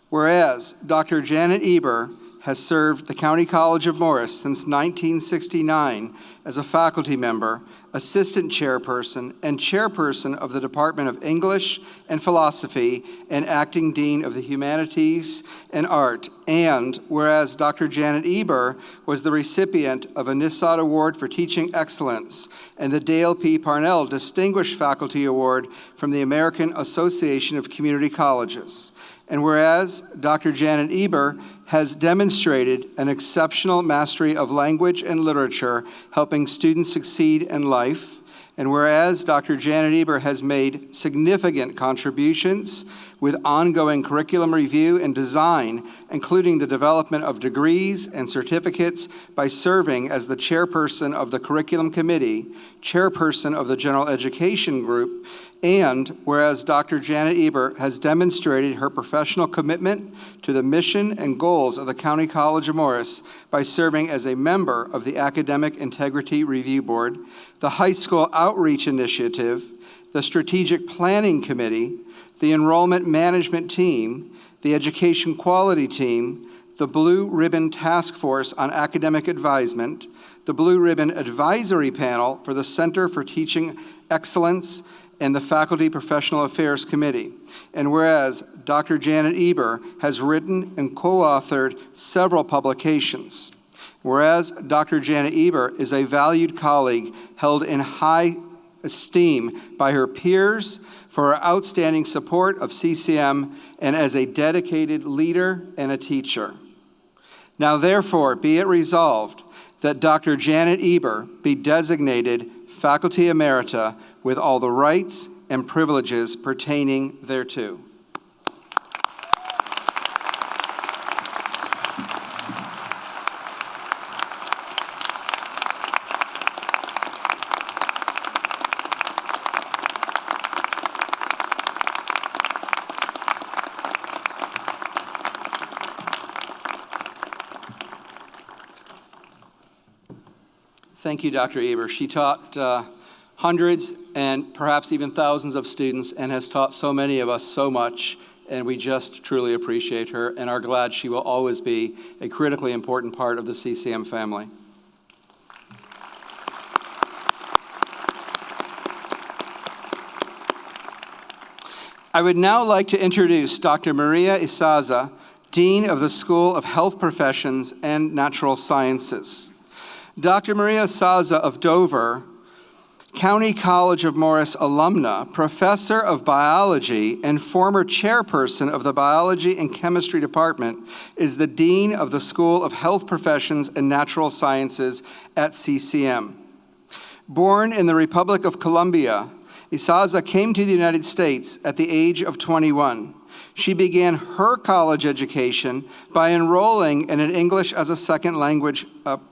Whereas Dr. Janet Eber has served the County College of Morris since 1969 as a faculty member, assistant chairperson, and chairperson of the Department of English and Philosophy and acting dean of the Humanities and Art. And whereas Dr. Janet Eber was the recipient of a Nissot Award for Teaching Excellence and the Dale P. Parnell Distinguished Faculty Award from the American Association of Community Colleges. And whereas Dr. Janet Eber has demonstrated an exceptional mastery of language and literature, helping students succeed in life. And whereas Dr. Janet Eber has made significant contributions with ongoing curriculum review and design, including the development of degrees and certificates by serving as the chairperson of the Curriculum Committee, chairperson of the General Education Group, and whereas Dr. Janet Eber has demonstrated her professional commitment to the mission and goals of the County College of Morris by serving as a member of the Academic Integrity Review Board, the High School Outreach Initiative, the Strategic Planning Committee, the Enrollment Management Team, the Education Quality Team, the Blue Ribbon Task Force on Academic Advisement, the Blue Ribbon Advisory Panel for the Center for Teaching Excellence, and the Faculty Professional Affairs Committee. And whereas Dr. Janet Eber has written and co-authored several publications. Whereas Dr. Janet Eber is a valued colleague held in high esteem by her peers for her outstanding support of CCM and as a dedicated leader and a teacher. Now therefore, be it resolved that Dr. Janet Eber be designated Faculty Emerita with all the rights and privileges pertaining thereto. Thank you, Dr. Eber. She taught hundreds and perhaps even thousands of students and has taught so many of us so much, and we just truly appreciate her and are glad she will always be a critically important part of the CCM family. I would now like to introduce Dr. Maria Isaza, Dean of the School of Health Professions and Natural Sciences. Dr. Maria Isaza of Dover, County College of Morris alumna, professor of biology, and former chairperson of the Biology and Chemistry Department, is the Dean of the School of Health Professions and Natural Sciences at CCM. Born in the Republic of Colombia, Isaza came to the United States at the age of 21. She began her college education by enrolling in an English as a second language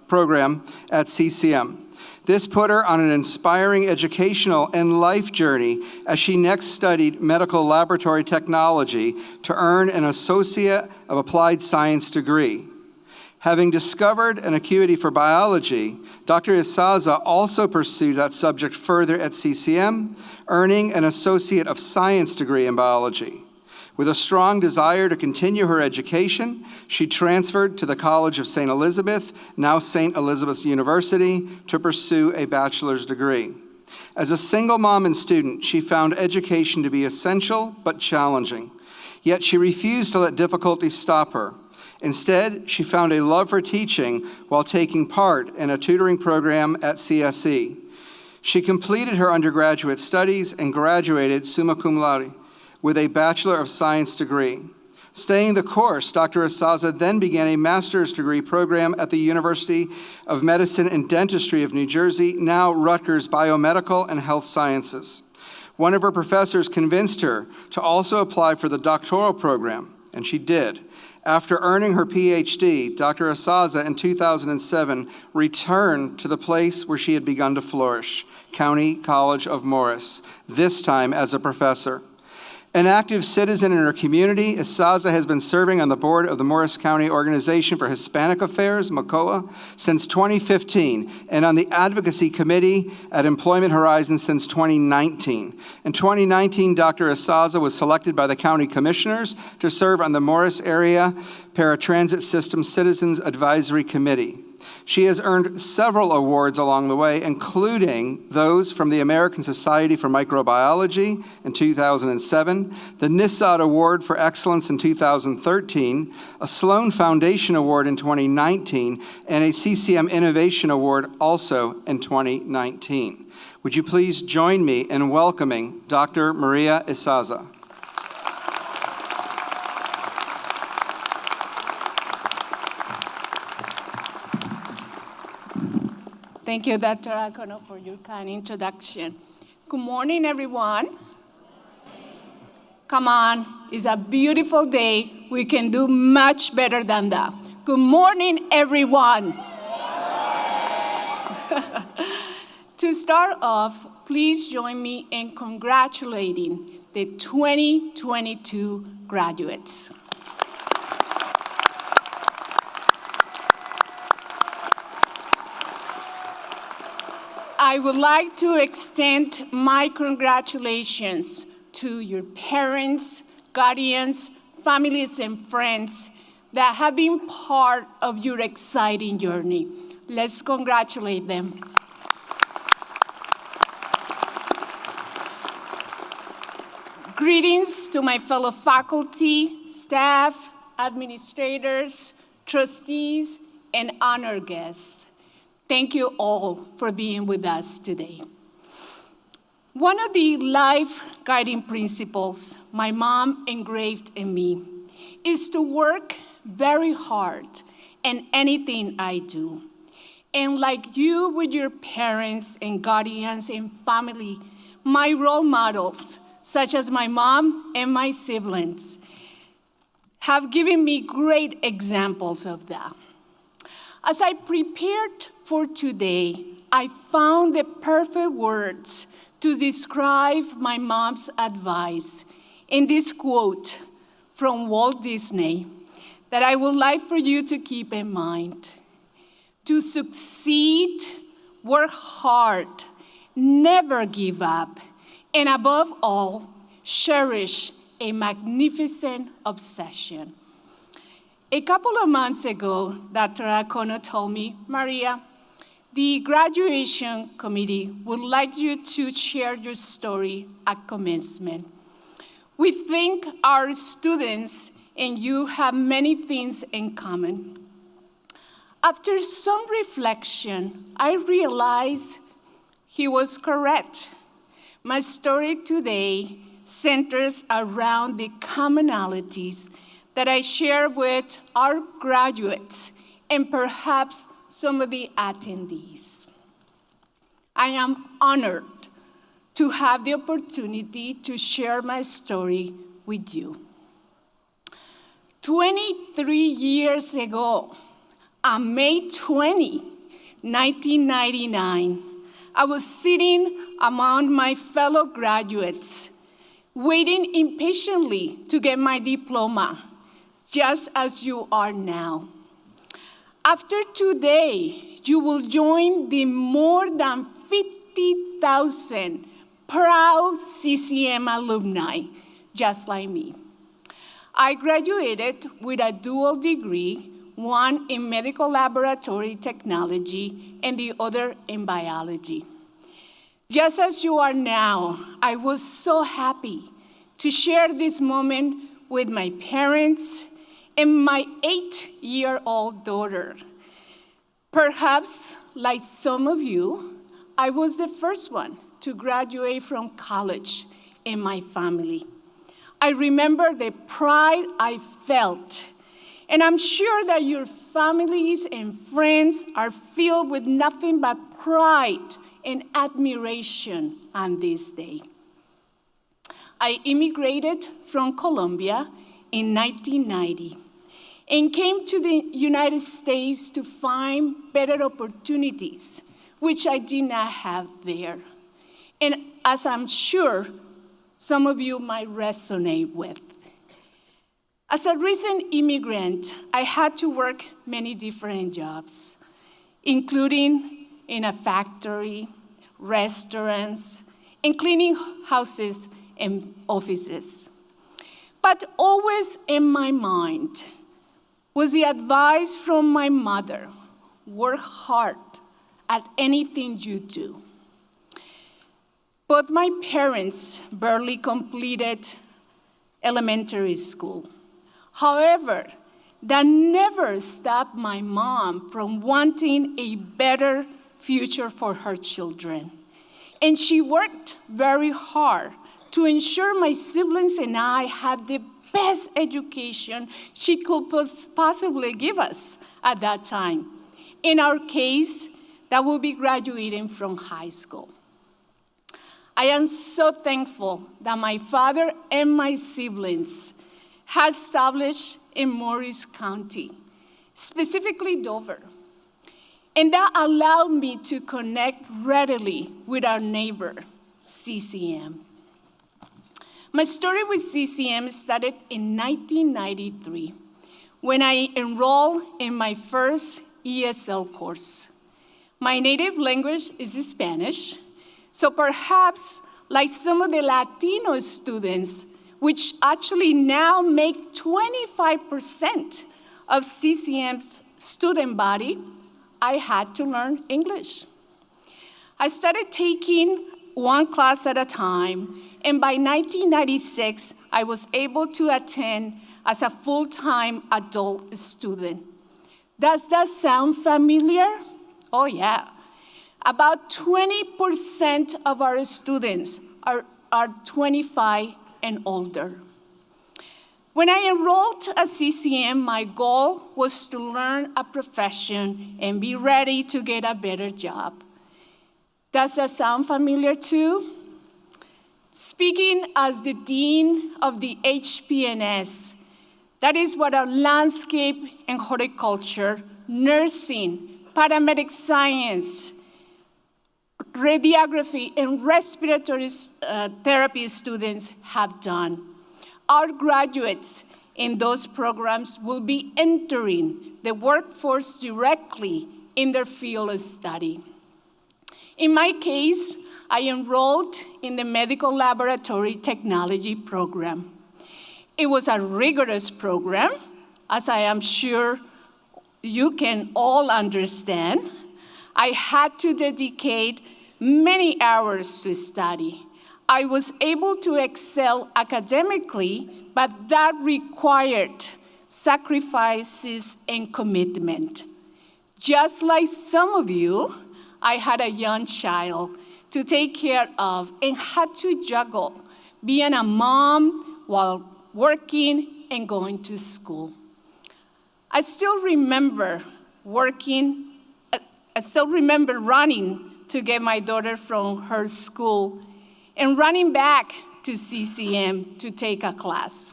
program at CCM. This put her on an inspiring educational and life journey as she next studied medical laboratory technology to earn an Associate of Applied Science degree. Having discovered an acuity for biology, Dr. Isaza also pursued that subject further at CCM, earning an Associate of Science degree in biology. With a strong desire to continue her education, she transferred to the College of St. Elizabeth, now St. Elizabeth's University, to pursue a bachelor's degree. As a single mom and student, she found education to be essential but challenging. Yet she refused to let difficulties stop her. Instead, she found a love for teaching while taking part in a tutoring program at CSE. She completed her undergraduate studies and graduated summa cum laude with a Bachelor of Science degree. Staying the course, Dr. Asaza then began a master's degree program at the University of Medicine and Dentistry of New Jersey, now Rutgers Biomedical and Health Sciences. One of her professors convinced her to also apply for the doctoral program, and she did. After earning her PhD, Dr. Asaza in 2007 returned to the place where she had begun to flourish, County College of Morris, this time as a professor. An active citizen in her community, Asaza has been serving on the board of the Morris County Organization for Hispanic Affairs, MOCOA, since 2015, and on the Advocacy Committee at Employment Horizon since 2019. In 2019, Dr. Asaza was selected by the county commissioners to serve on the Morris Area Paratransit System Citizens Advisory Committee. She has earned several awards along the way, including those from the American Society for Microbiology in 2007, the NISAD Award for Excellence in 2013, a Sloan Foundation Award in 2019, and a CCM Innovation Award also in 2019. Would you please join me in welcoming Dr. Maria Asaza. Thank you, Dr. Iacono, for your kind introduction. Good morning, everyone. Come on, it's a beautiful day. We can do much better than that. Good morning, everyone. To start off, please join me in congratulating the 2022 graduates. I would like to extend my congratulations to your parents, guardians, families, and friends that have been part of your exciting journey. Let's congratulate them. Greetings to my fellow faculty, staff, administrators, trustees, and honored guests. Thank you all for being with us today. One of the life guiding principles my mom engraved in me is to work very hard in anything I do. And like you with your parents and guardians and family, my role models, such as my mom and my siblings, have given me great examples of that. As I prepared for today, I found the perfect words to describe my mom's advice in this quote from Walt Disney that I would like for you to keep in mind. To succeed, work hard, never give up, and above all, cherish a magnificent obsession. A couple of months ago, Dr. Iacono told me, Maria, the graduation committee would like you to share your story at commencement. We think our students and you have many things in common. After some reflection, I realized he was correct. My story today centers around the commonalities that I share with our graduates and perhaps some of the attendees. I am honored to have the opportunity to share my story with you. 23 years ago, on May 20, 1999, I was sitting among my fellow graduates, waiting impatiently to get my diploma, just as you are now. After today, you will join the more than 50,000 proud CCM alumni, just like me. I graduated with a dual degree, one in medical laboratory technology and the other in biology. Just as you are now, I was so happy to share this moment with my parents and my 8-year-old daughter. Perhaps, like some of you, I was the first one to graduate from college in my family. I remember the pride I felt. And I'm sure that your families and friends are filled with nothing but pride and admiration on this day. I immigrated from Colombia in 1990 and came to the United States to find better opportunities, which I did not have there. And as I'm sure some of you might resonate with. As a recent immigrant, I had to work many different jobs, including in a factory, restaurants, and cleaning houses and offices. But always in my mind was the advice from my mother: work hard at anything you do. Both my parents barely completed elementary school. However, that never stopped my mom from wanting a better future for her children. And she worked very hard to ensure my siblings and I had the best education she could possibly give us at that time. In our case, that will be graduating from high school. I am so thankful that my father and my siblings had established in Morris County, specifically Dover. And that allowed me to connect readily with our neighbor, CCM. My story with CCM started in 1993 when I enrolled in my first ESL course. My native language is Spanish, so perhaps like some of the Latino students, which actually now make 25% of CCM's student body, I had to learn English. I started taking one class at a time, and by 1996, I was able to attend as a full-time adult student. Does that sound familiar? Oh, yeah. About 20% of our students are 25 and older. When I enrolled at CCM, my goal was to learn a profession and be ready to get a better job. Does that sound familiar too? Speaking as the dean of the HPNS, that is what our landscape and horticulture, nursing, paramedic science, radiography, and respiratory therapy students have done. Our graduates in those programs will be entering the workforce directly in their field of study. In my case, I enrolled in the medical laboratory technology program. It was a rigorous program, as I am sure you can all understand. I had to dedicate many hours to study. I was able to excel academically, but that required sacrifices and commitment. Just like some of you, I had a young child to take care of and had to juggle being a mom while working and going to school. I still remember running to get my daughter from her school and running back to CCM to take a class.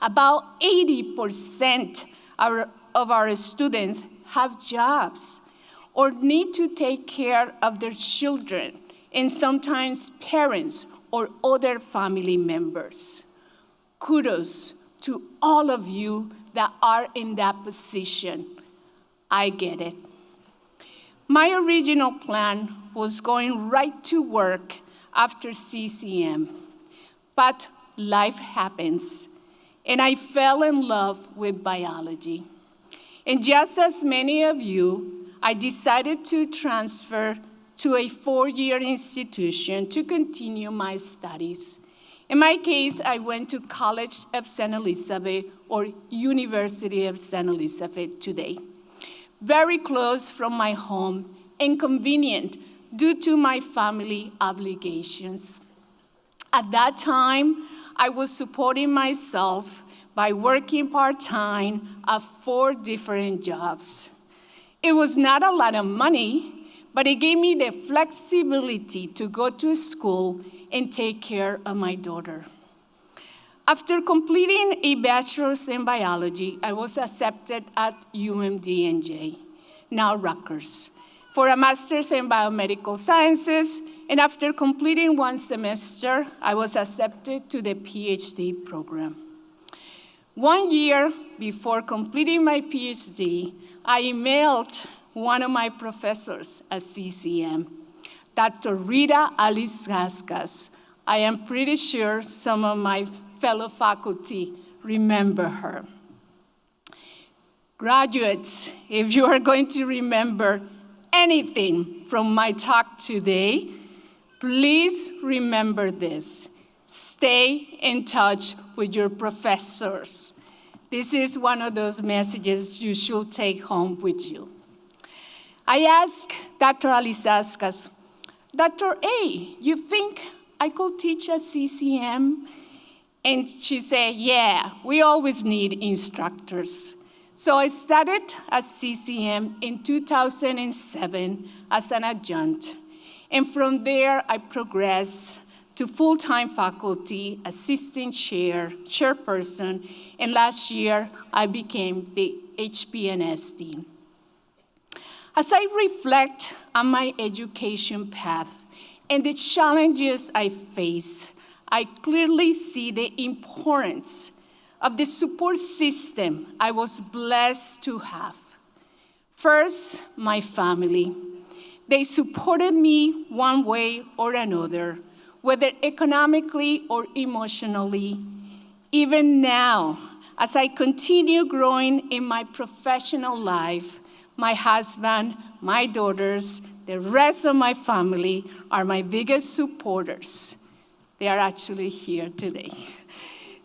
About 80% of our students have jobs or need to take care of their children and sometimes parents or other family members. Kudos to all of you that are in that position. I get it. My original plan was going right to work after CCM, but life happens, and I fell in love with biology. And just as many of you, I decided to transfer to a four-year institution to continue my studies. In my case, I went to College of St. Elizabeth, or University of St. Elizabeth today. Very close from my home and convenient due to my family obligations. At that time, I was supporting myself by working part-time at 4 different jobs. It was not a lot of money, but it gave me the flexibility to go to school and take care of my daughter. After completing a bachelor's in biology, I was accepted at UMDNJ, now Rutgers, for a master's in biomedical sciences, and after completing 1 semester, I was accepted to the PhD program. 1 year before completing my PhD, I emailed one of my professors at CCM, Dr. Rita Alisgaskas. I am pretty sure some of my fellow faculty remember her. Graduates, if you are going to remember anything from my talk today, please remember this. Stay in touch with your professors. This is one of those messages you should take home with you. I asked Dr. Alisgaskas, Dr. A, you think I could teach at CCM? And she said, yeah, we always need instructors. So I started at CCM in 2007 as an adjunct. And from there, I progressed to full-time faculty, assistant chair, chairperson, and last year, I became the HPNS dean. As I reflect on my education path and the challenges I face, I clearly see the importance of the support system I was blessed to have. First, my family. They supported me one way or another, whether economically or emotionally. Even now, as I continue growing in my professional life, my husband, my daughters, the rest of my family are my biggest supporters. They are actually here today.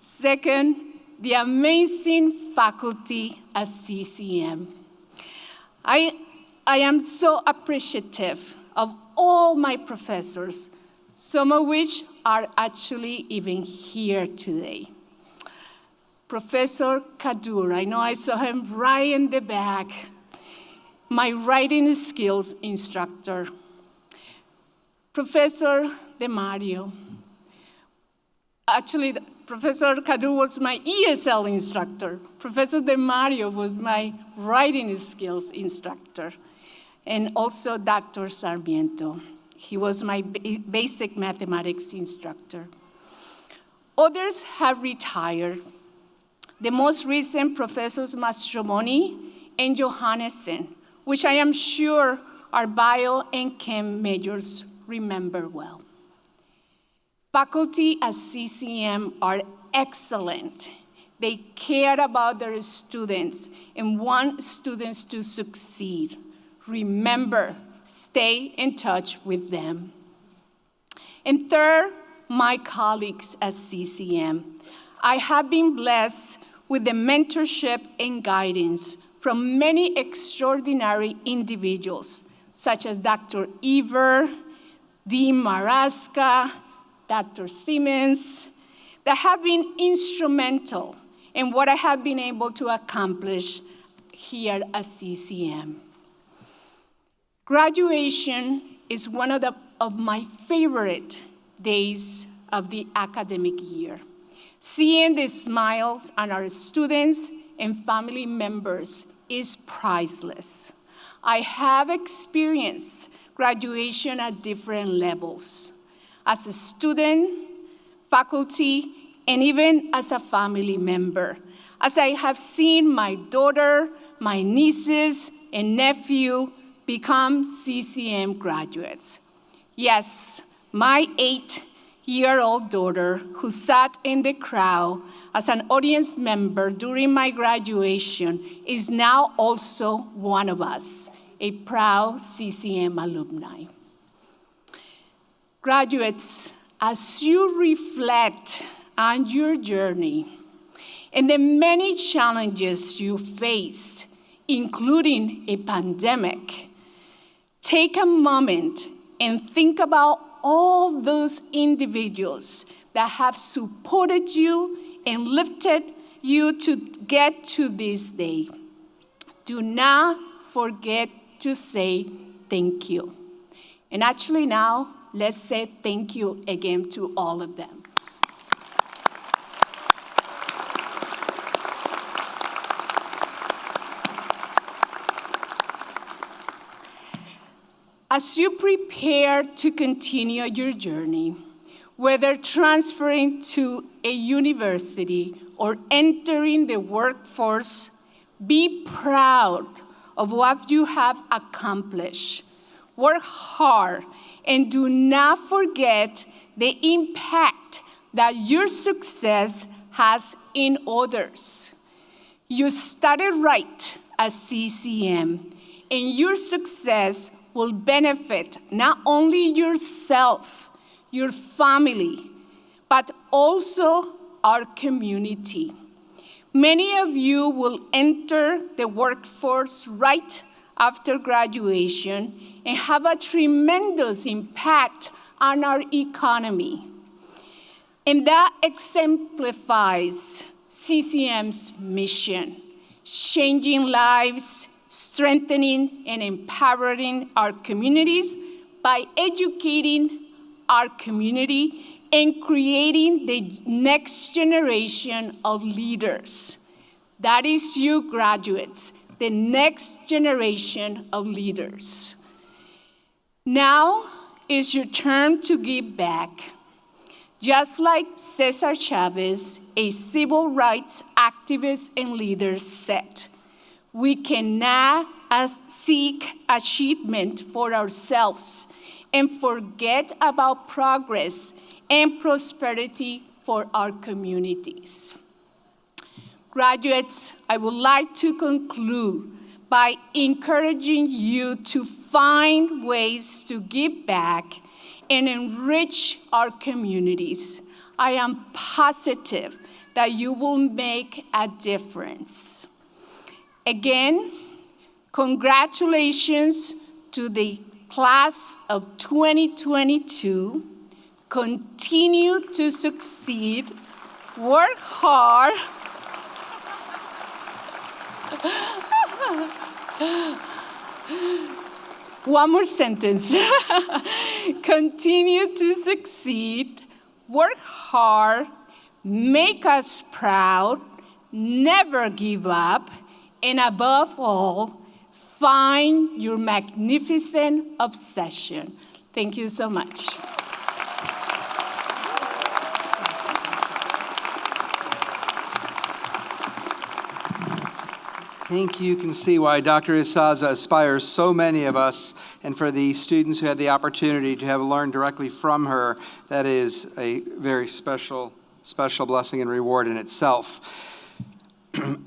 Second, the amazing faculty at CCM. I am so appreciative of all my professors, some of which are actually even here today. Professor Kadur, I know I saw him right in the back, my writing skills instructor. Professor DeMario. Actually, Professor Kadur was my ESL instructor. Professor DeMario was my writing skills instructor. And also Dr. Sarmiento. He was my basic mathematics instructor. Others have retired. The most recent Professors Mastromoni and Johannessen, which I am sure our bio and chem majors remember well. Faculty at CCM are excellent. They care about their students and want students to succeed. Remember, stay in touch with them. And third, my colleagues at CCM. I have been blessed with the mentorship and guidance from many extraordinary individuals, such as Dr. Ever, Dean Maraska, Dr. Simmons, that have been instrumental in what I have been able to accomplish here at CCM. Graduation is one of my favorite days of the academic year. Seeing the smiles on our students and family members is priceless. I have experienced graduation at different levels, as a student, faculty, and even as a family member, as I have seen my daughter, my nieces, and nephew become CCM graduates. Yes, my 8-year-old daughter, who sat in the crowd as an audience member during my graduation, is now also one of us, a proud CCM alumni. Graduates, as you reflect on your journey and the many challenges you faced, including a pandemic, take a moment and think about all those individuals that have supported you and lifted you to get to this day. Do not forget to say thank you. And actually now, let's say thank you again to all of them. As you prepare to continue your journey, whether transferring to a university or entering the workforce, be proud of what you have accomplished. Work hard and do not forget the impact that your success has in others. You started right at CCM, and your success will benefit not only yourself, your family, but also our community. Many of you will enter the workforce right after graduation and have a tremendous impact on our economy. And that exemplifies CCM's mission, changing lives, strengthening and empowering our communities by educating our community and creating the next generation of leaders. That is you, graduates, the next generation of leaders. Now is your turn to give back. Just like Cesar Chavez, a civil rights activist and leader, said, we cannot seek achievement for ourselves and forget about progress and prosperity for our communities. Graduates, I would like to conclude by encouraging you to find ways to give back and enrich our communities. I am positive that you will make a difference. Again, congratulations to the class of 2022. Continue to succeed, work hard, one more sentence. Continue to succeed, work hard, make us proud, never give up, and above all, find your magnificent obsession. Thank you so much. I think you can see why Dr. Izaza inspires so many of us, and for the students who had the opportunity to have learned directly from her, that is a very special blessing and reward in itself.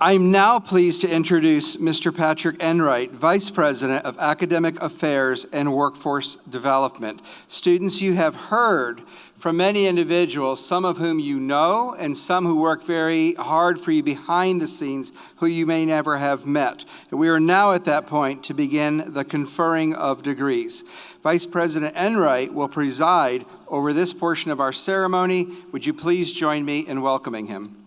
I'm now pleased to introduce Mr. Patrick Enright, Vice President of Academic Affairs and Workforce Development. Students, you have heard from many individuals, some of whom you know, and some who work very hard for you behind the scenes, who you may never have met. And we are now at that point to begin the conferring of degrees. Vice President Enright will preside over this portion of our ceremony. Would you please join me in welcoming him?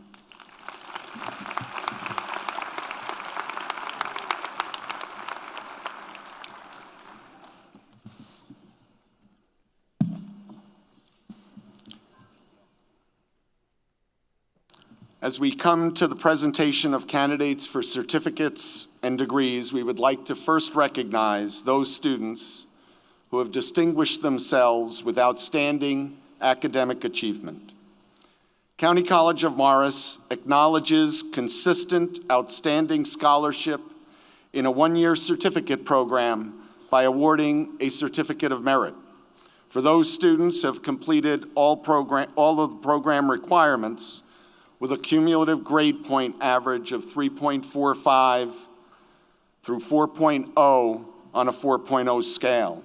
As we come to the presentation of candidates for certificates and degrees, we would like to first recognize those students who have distinguished themselves with outstanding academic achievement. County College of Morris acknowledges consistent, outstanding scholarship in a one-year certificate program by awarding a Certificate of Merit. For those students who have completed all of the program requirements with a cumulative grade point average of 3.45 through 4.0 on a 4.0 scale.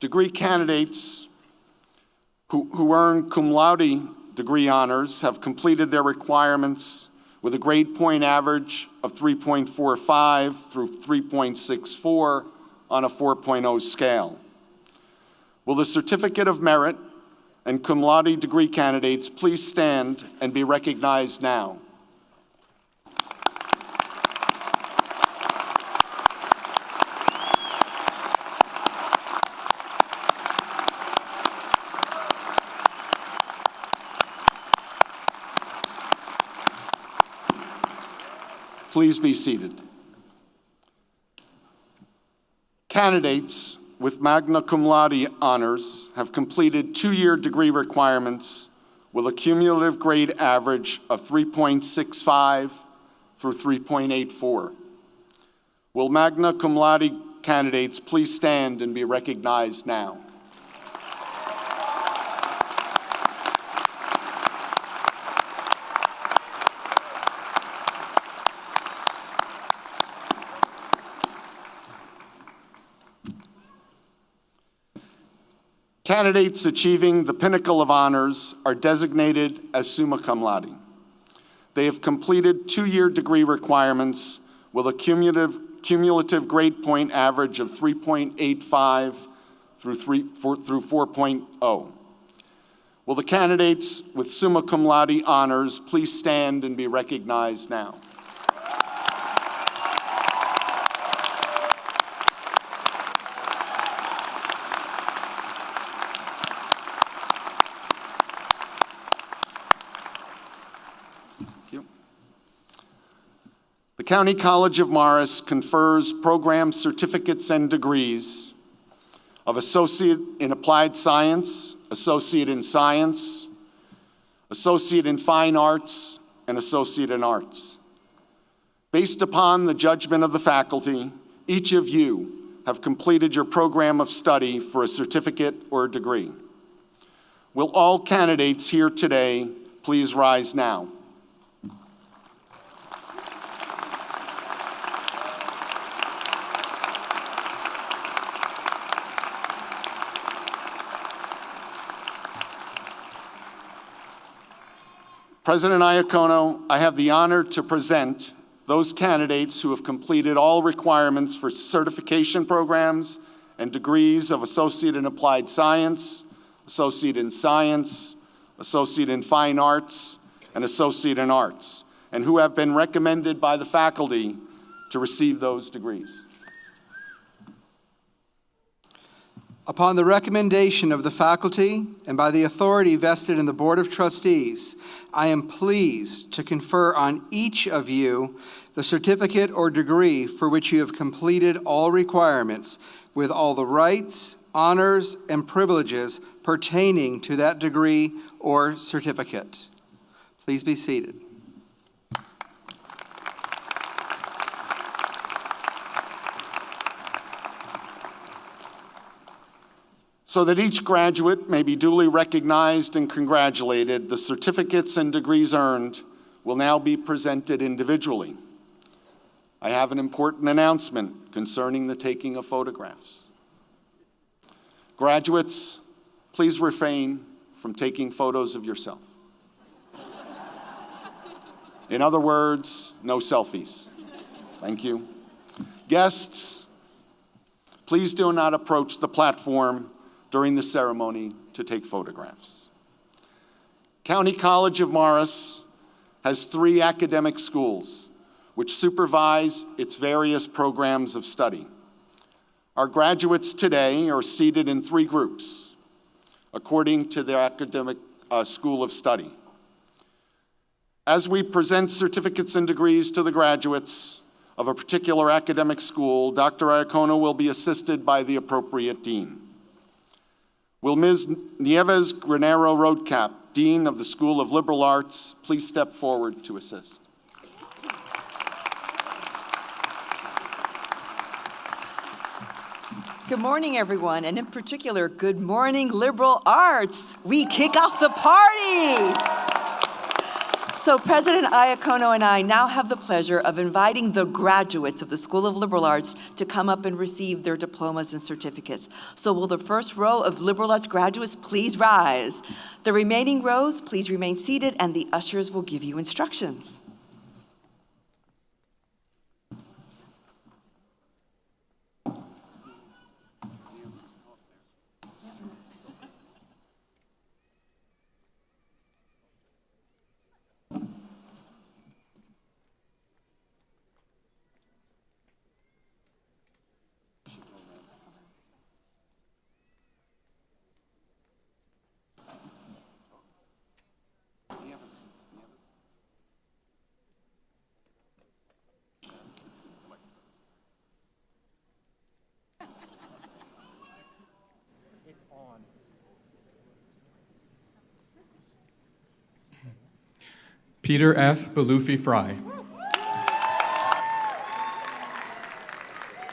Degree candidates who earn cum laude degree honors have completed their requirements with a grade point average of 3.45 through 3.64 on a 4.0 scale. Will the Certificate of Merit and cum laude degree candidates, please stand and be recognized now. Please be seated. Candidates with magna cum laude honors have completed two-year degree requirements with a cumulative grade average of 3.65 through 3.84. Will magna cum laude candidates please stand and be recognized now? Candidates achieving the pinnacle of honors are designated as summa cum laude. They have completed two-year degree requirements with a cumulative grade point average of 3.85 through 4.0. Will the candidates with summa cum laude honors please stand and be recognized now? The County College of Morris confers program certificates and degrees of Associate in Applied Science, Associate in Science, Associate in Fine Arts, and Associate in Arts. Based upon the judgment of the faculty, each of you have completed your program of study for a certificate or a degree. Will all candidates here today please rise now? President Iacono, I have the honor to present those candidates who have completed all requirements for certification programs and degrees of Associate in Applied Science, Associate in Science, Associate in Fine Arts, and Associate in Arts, and who have been recommended by the faculty to receive those degrees. Upon the recommendation of the faculty and by the authority vested in the Board of Trustees, I am pleased to confer on each of you the certificate or degree for which you have completed all requirements with all the rights, honors, and privileges pertaining to that degree or certificate. Please be seated. So that each graduate may be duly recognized and congratulated, the certificates and degrees earned will now be presented individually. I have an important announcement concerning the taking of photographs. Graduates, please refrain from taking photos of yourself. In other words, no selfies. Thank you. Guests, please do not approach the platform during the ceremony to take photographs. County College of Morris has 3 academic schools which supervise its various programs of study. Our graduates today are seated in 3 groups according to their academic school of study. As we present certificates and degrees to the graduates of a particular academic school, Dr. Iacono will be assisted by the appropriate dean. Will Ms. Nieves Granero Roadcap, Dean of the School of Liberal Arts, please step forward to assist? Good morning, everyone, and in particular, good morning, liberal arts. We kick off the party. So President Iacono and I now have the pleasure of inviting the graduates of the School of Liberal Arts to come up and receive their diplomas and certificates. So will the first row of liberal arts graduates please rise? The remaining rows, please remain seated, and the ushers will give you instructions. Peter F. Belufi Fry.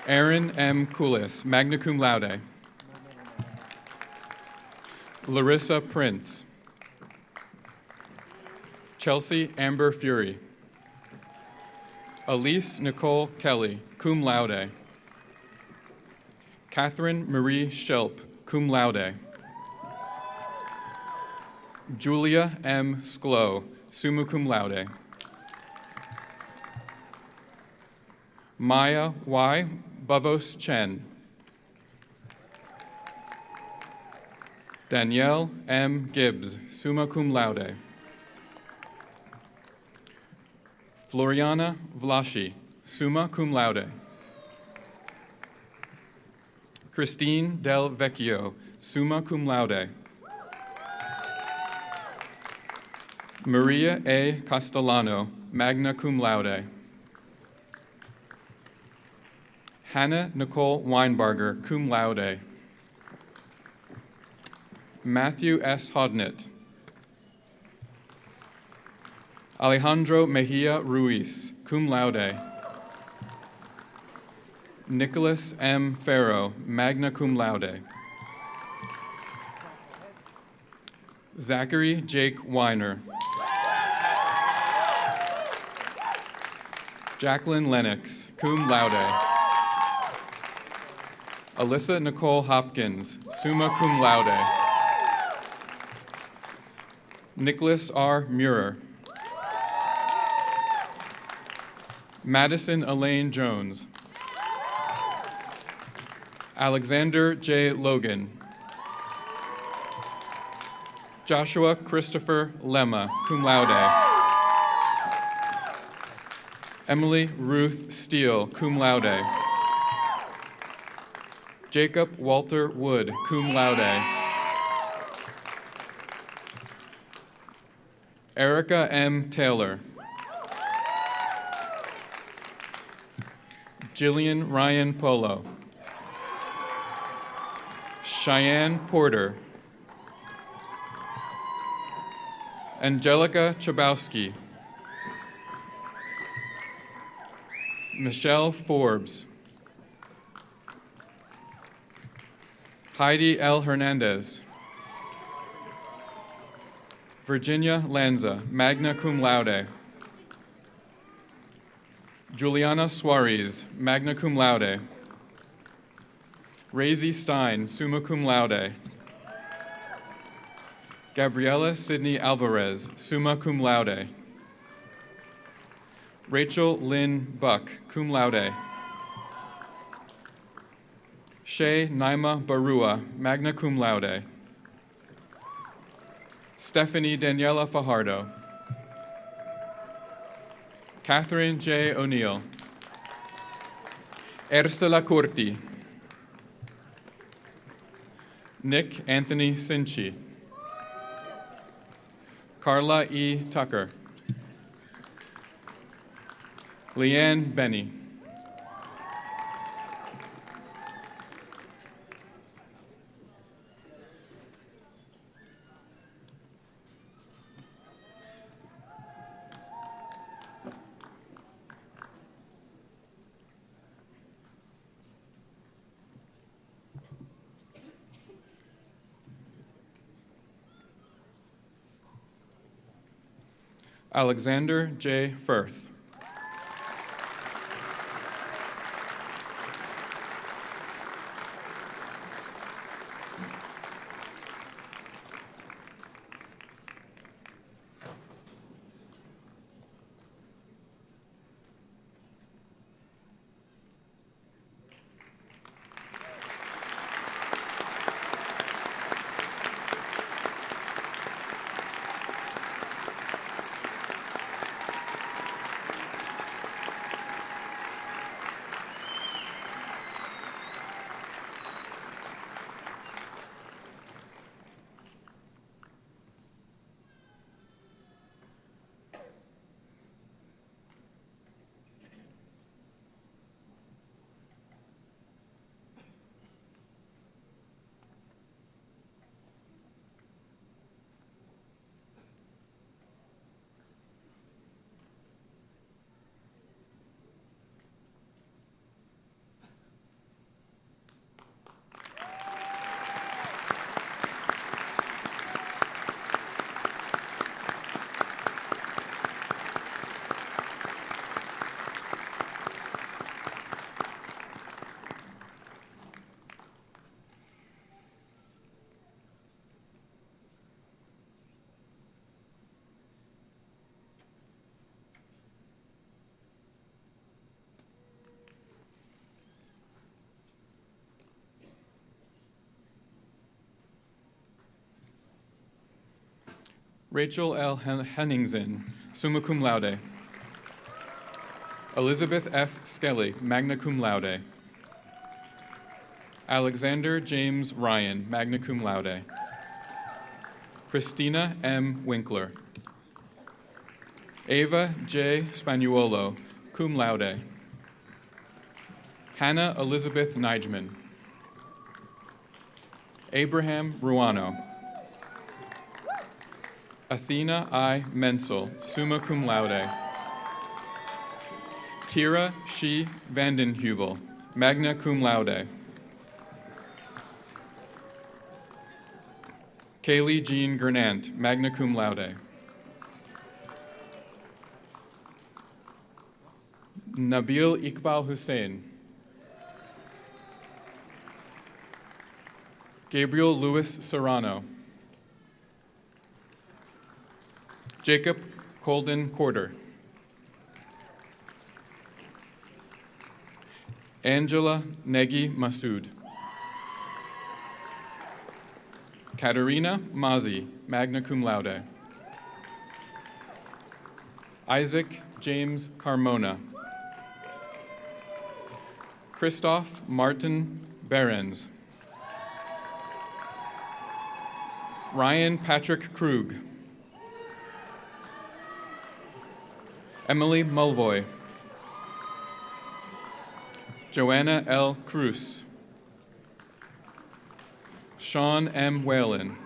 Aaron M. Coulis, magna cum laude. Larissa Prince. Chelsea Amber Fury. Elise Nicole Kelly, cum laude. Catherine Marie Shelp, cum laude. Julia M. Sklo, summa cum laude. Maya Y. Bavos Chen. Danielle M. Gibbs, summa cum laude. Floriana Vlashi, summa cum laude. Christine Del Vecchio, summa cum laude. Maria A. Castellano, magna cum laude. Hannah Nicole Weinbarger, cum laude. Matthew S. Hodnett. Alejandro Mejia Ruiz, cum laude. Nicholas M. Farrow, magna cum laude. Zachary Jake Weiner. Jacqueline Lennox, cum laude. Alyssa Nicole Hopkins, summa cum laude. Nicholas R. Muir. Madison Elaine Jones. Alexander J. Logan. Joshua Christopher Lemma, cum laude. Emily Ruth Steele, cum laude. Jacob Walter Wood, cum laude. Erica M. Taylor. Jillian Ryan Polo. Cheyenne Porter. Angelica Chabowski. Michelle Forbes. Heidi L. Hernandez. Virginia Lanza, magna cum laude. Juliana Suarez, magna cum laude. Razy Stein, summa cum laude. Gabriela Sidney Alvarez, summa cum laude. Rachel Lynn Buck, cum laude. Shay Naima Barua, magna cum laude. Stephanie Daniela Fajardo. Catherine J. O'Neill. Ursula Curti. Nick Anthony Sinchi. Carla E. Tucker. Leanne Benny. Alexander J. Firth. Rachel L. Henningsen, summa cum laude. Elizabeth F. Skelly, magna cum laude. Alexander James Ryan, magna cum laude. Christina M. Winkler. Ava J. Spagnuolo, cum laude. Hannah Elizabeth Nijman. Abraham Ruano. Athena I. Mensel, summa cum laude. Kira She Vandenheuvel, magna cum laude. Kaylee Jean Gernant, magna cum laude. Nabil Iqbal Hussein. Gabriel Louis Serrano. Jacob Colden Corder. Angela Negi Masood. Katerina Mazi, magna cum laude. Isaac James Carmona. Christoph Martin Behrens. Ryan Patrick Krug. Emily Mulvoy. Joanna L. Cruz. Sean M. Whalen.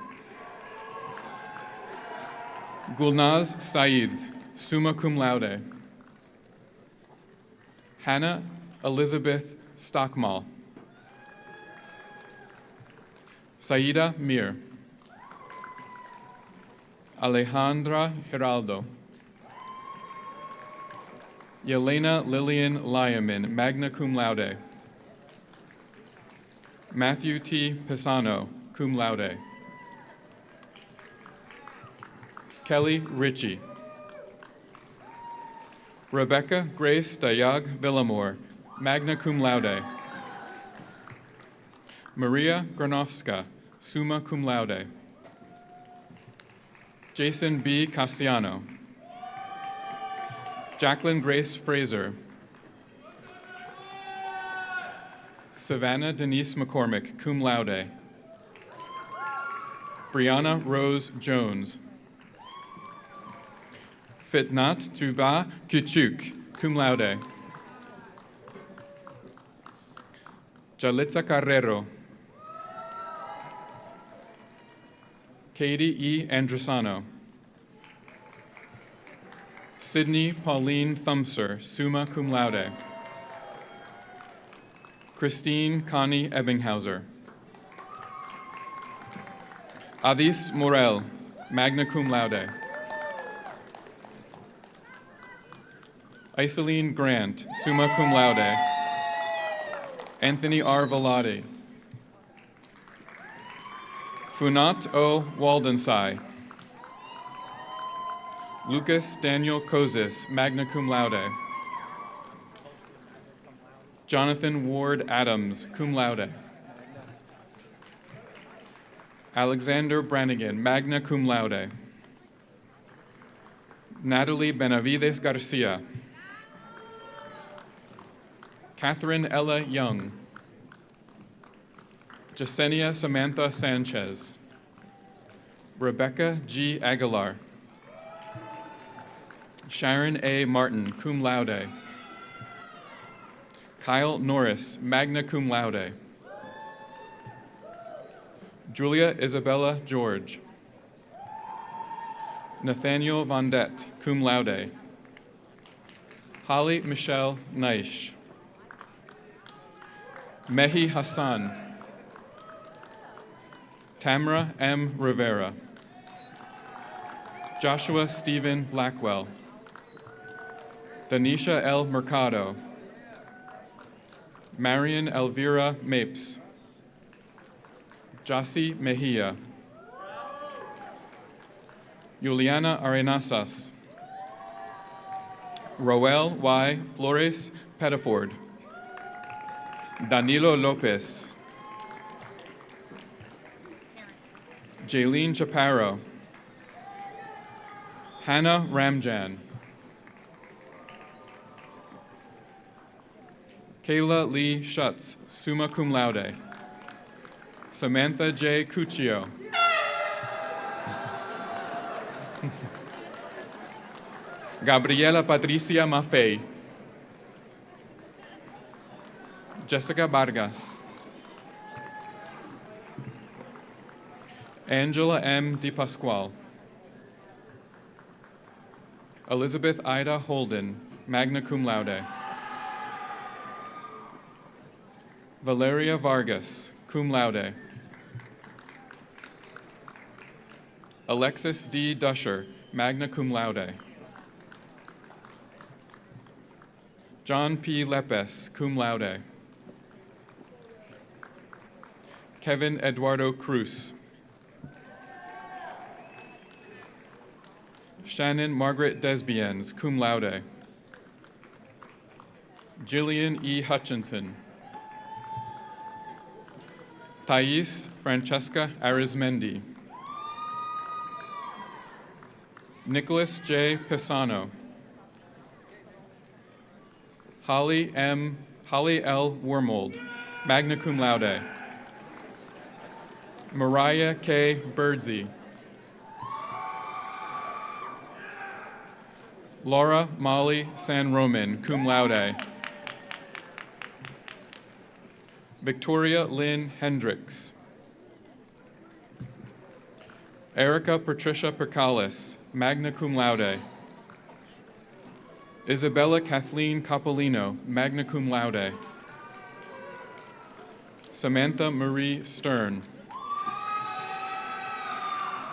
Gulnaz Saeed, summa cum laude. Hannah Elizabeth Stockmall. Saida Mir. Alejandra Giraldo. Yelena Lillian Lyman, magna cum laude. Matthew T. Pisano, cum laude. Kelly Ritchie. Rebecca Grace Dayag Villamore, magna cum laude. Maria Granovska, summa cum laude. Jason B. Cassiano. Jacqueline Grace Fraser. Savannah Denise McCormick, cum laude. Brianna Rose Jones. Fitnat Tuba Kuchuk, cum laude. Jalitza Carrero. Katie E. Andresano. Sydney Pauline Thumser, summa cum laude. Christine Connie Ebbinghauser. Adis Morel, magna cum laude. Iseline Grant, summa cum laude. Anthony R. Velade. Funat O. Waldensai. Lucas Daniel Kozis, magna cum laude. Jonathan Ward Adams, cum laude. Alexander Brannigan, magna cum laude. Natalie Benavides Garcia. Catherine Ella Young. Jasenia Samantha Sanchez. Rebecca G. Aguilar. Sharon A. Martin, cum laude. Kyle Norris, magna cum laude. Julia Isabella George. Nathaniel Vondet, cum laude. Holly Michelle Naish. Mehi Hassan. Tamara M. Rivera. Joshua Stephen Blackwell. Danisha L. Mercado. Marion Elvira Mapes. Jasi Mejia. Juliana Arenasas. Roel Y. Flores Pettiford. Danilo Lopez. Jaylene Chaparro. Hannah Ramjan. Kayla Lee Schutz, summa cum laude. Samantha J. Cuccio. Gabriela Patricia Maffei. Jessica Vargas. Angela M. Di Pasquale. Elizabeth Ida Holden, magna cum laude. Valeria Vargas, cum laude. Alexis D. Dusher, magna cum laude. John P. Lepes, cum laude. Kevin Eduardo Cruz. Shannon Margaret Desbiens, cum laude. Jillian E. Hutchinson. Thais Francesca Arizmendi. Nicholas J. Pisano. Holly L. Wormold, magna cum laude. Mariah K. Birdsey. Laura Molly San Roman, cum laude. Victoria Lynn Hendricks. Erica Patricia Percalis, magna cum laude. Isabella Kathleen Capolino, magna cum laude. Samantha Marie Stern.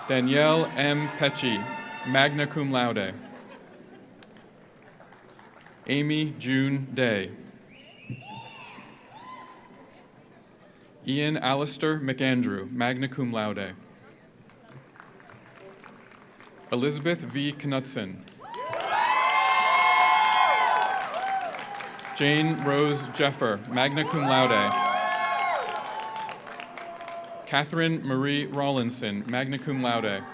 Danielle M. Pecci, magna cum laude. Amy June Day. Ian Alistair McAndrew, magna cum laude. Elizabeth V. Knudsen. Jane Rose Jeffer, magna cum laude. Catherine Marie Rawlinson, magna cum laude.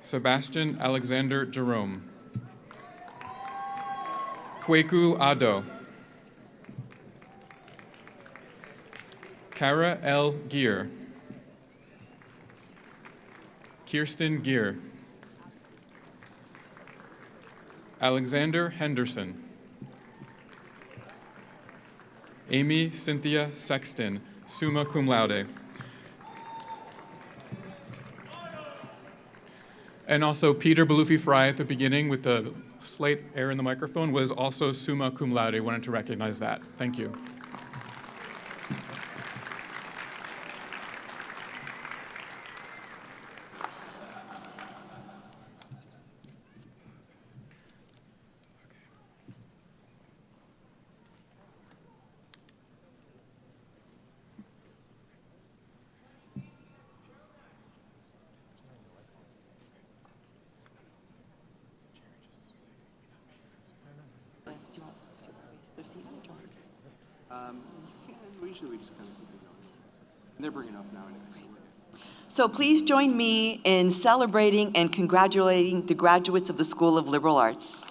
Sebastian Alexander Jerome. Kweku Ado. Kara L. Gear. Kirsten Gear. Alexander Henderson. Amy Cynthia Sexton, summa cum laude. And also Peter Belufi-Fry at the beginning with the slate air in the microphone was also summa cum laude. I wanted to recognize that. Thank you. Usually we just kind of keep it going. They're bringing up now anyway. So please join me in celebrating and congratulating the graduates of the School of Liberal Arts.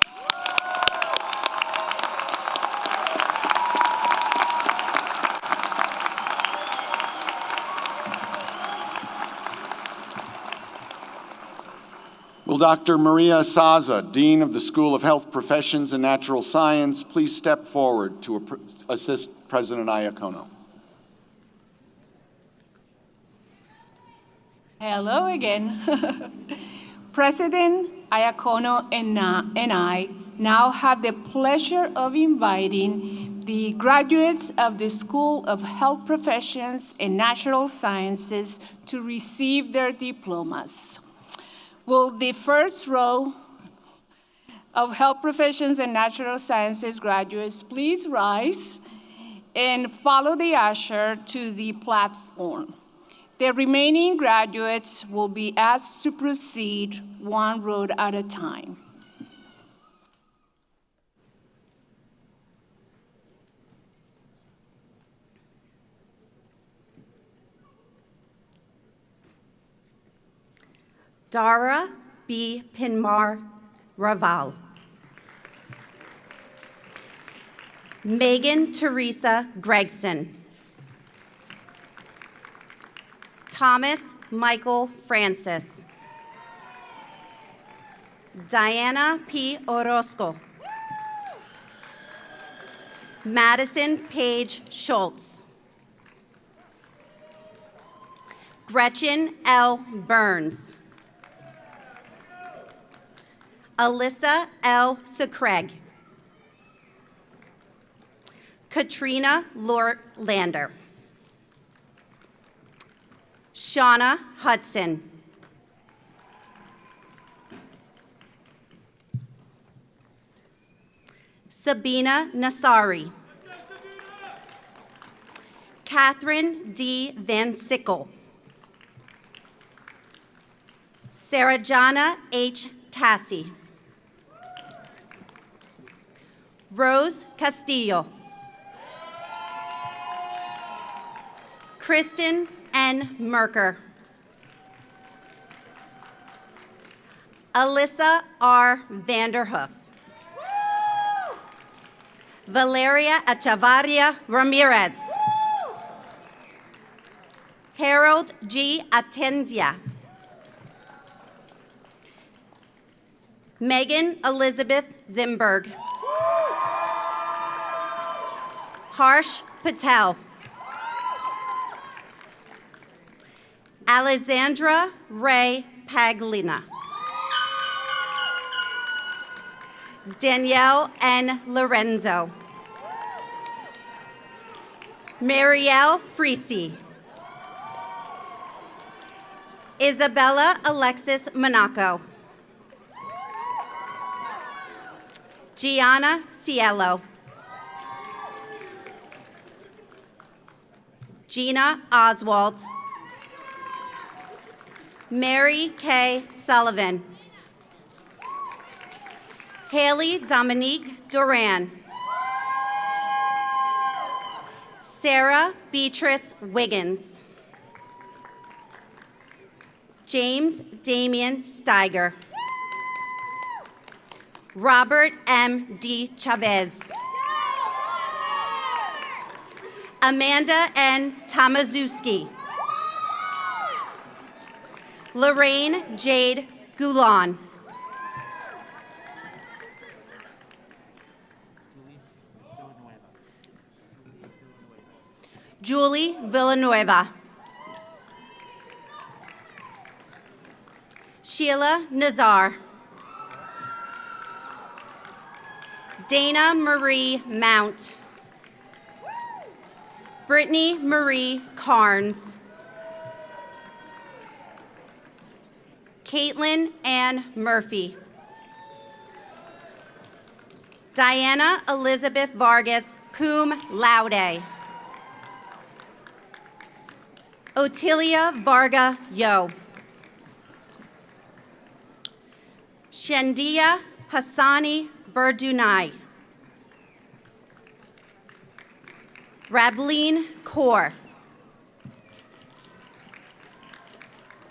Will Dr. Maria Saza, Dean of the School of Health Professions and Natural Science, please step forward to assist President Iacono? Hello again. President Iacono and I now have the pleasure of inviting the graduates of the School of Health Professions and Natural Sciences to receive their diplomas. Will the first row of Health Professions and Natural Sciences graduates please rise and follow the usher to the platform. The remaining graduates will be asked to proceed one row at a time. Dara B. Pinmar Raval. Megan Teresa Gregson. Thomas Michael Francis. Diana P. Orozco. Madison Paige Schultz. Gretchen L. Burns. Alyssa L. Secreg. Katrina Lander. Shauna Hudson. Sabina Nasari. Catherine D. Van Sickle. Sarajana H. Tassi. Rose Castillo. Kristen N. Merker. Alyssa R. Vanderhoof. Valeria Echevarria Ramirez. Harold G. Atendia. Megan Elizabeth Zimberg. Harsh Patel. Alexandra Ray Paglina. Danielle N. Lorenzo. Marielle Freese. Isabella Alexis Monaco. Gianna Cielo. Gina Oswald. Mary K. Sullivan. Haley Dominique Duran. Sarah Beatrice Wiggins. James Damian Steiger. Robert M. D. Chavez. Amanda N. Tomaszewski. Lorraine Jade Goulon. Julie Villanueva. Sheila Nazar. Dana Marie Mount. Brittany Marie Carnes. Caitlin Ann Murphy. Diana Elizabeth Vargas, cum laude. Otilia Varga Yo. Shandia Hassani Berdunai. Rableen Kaur.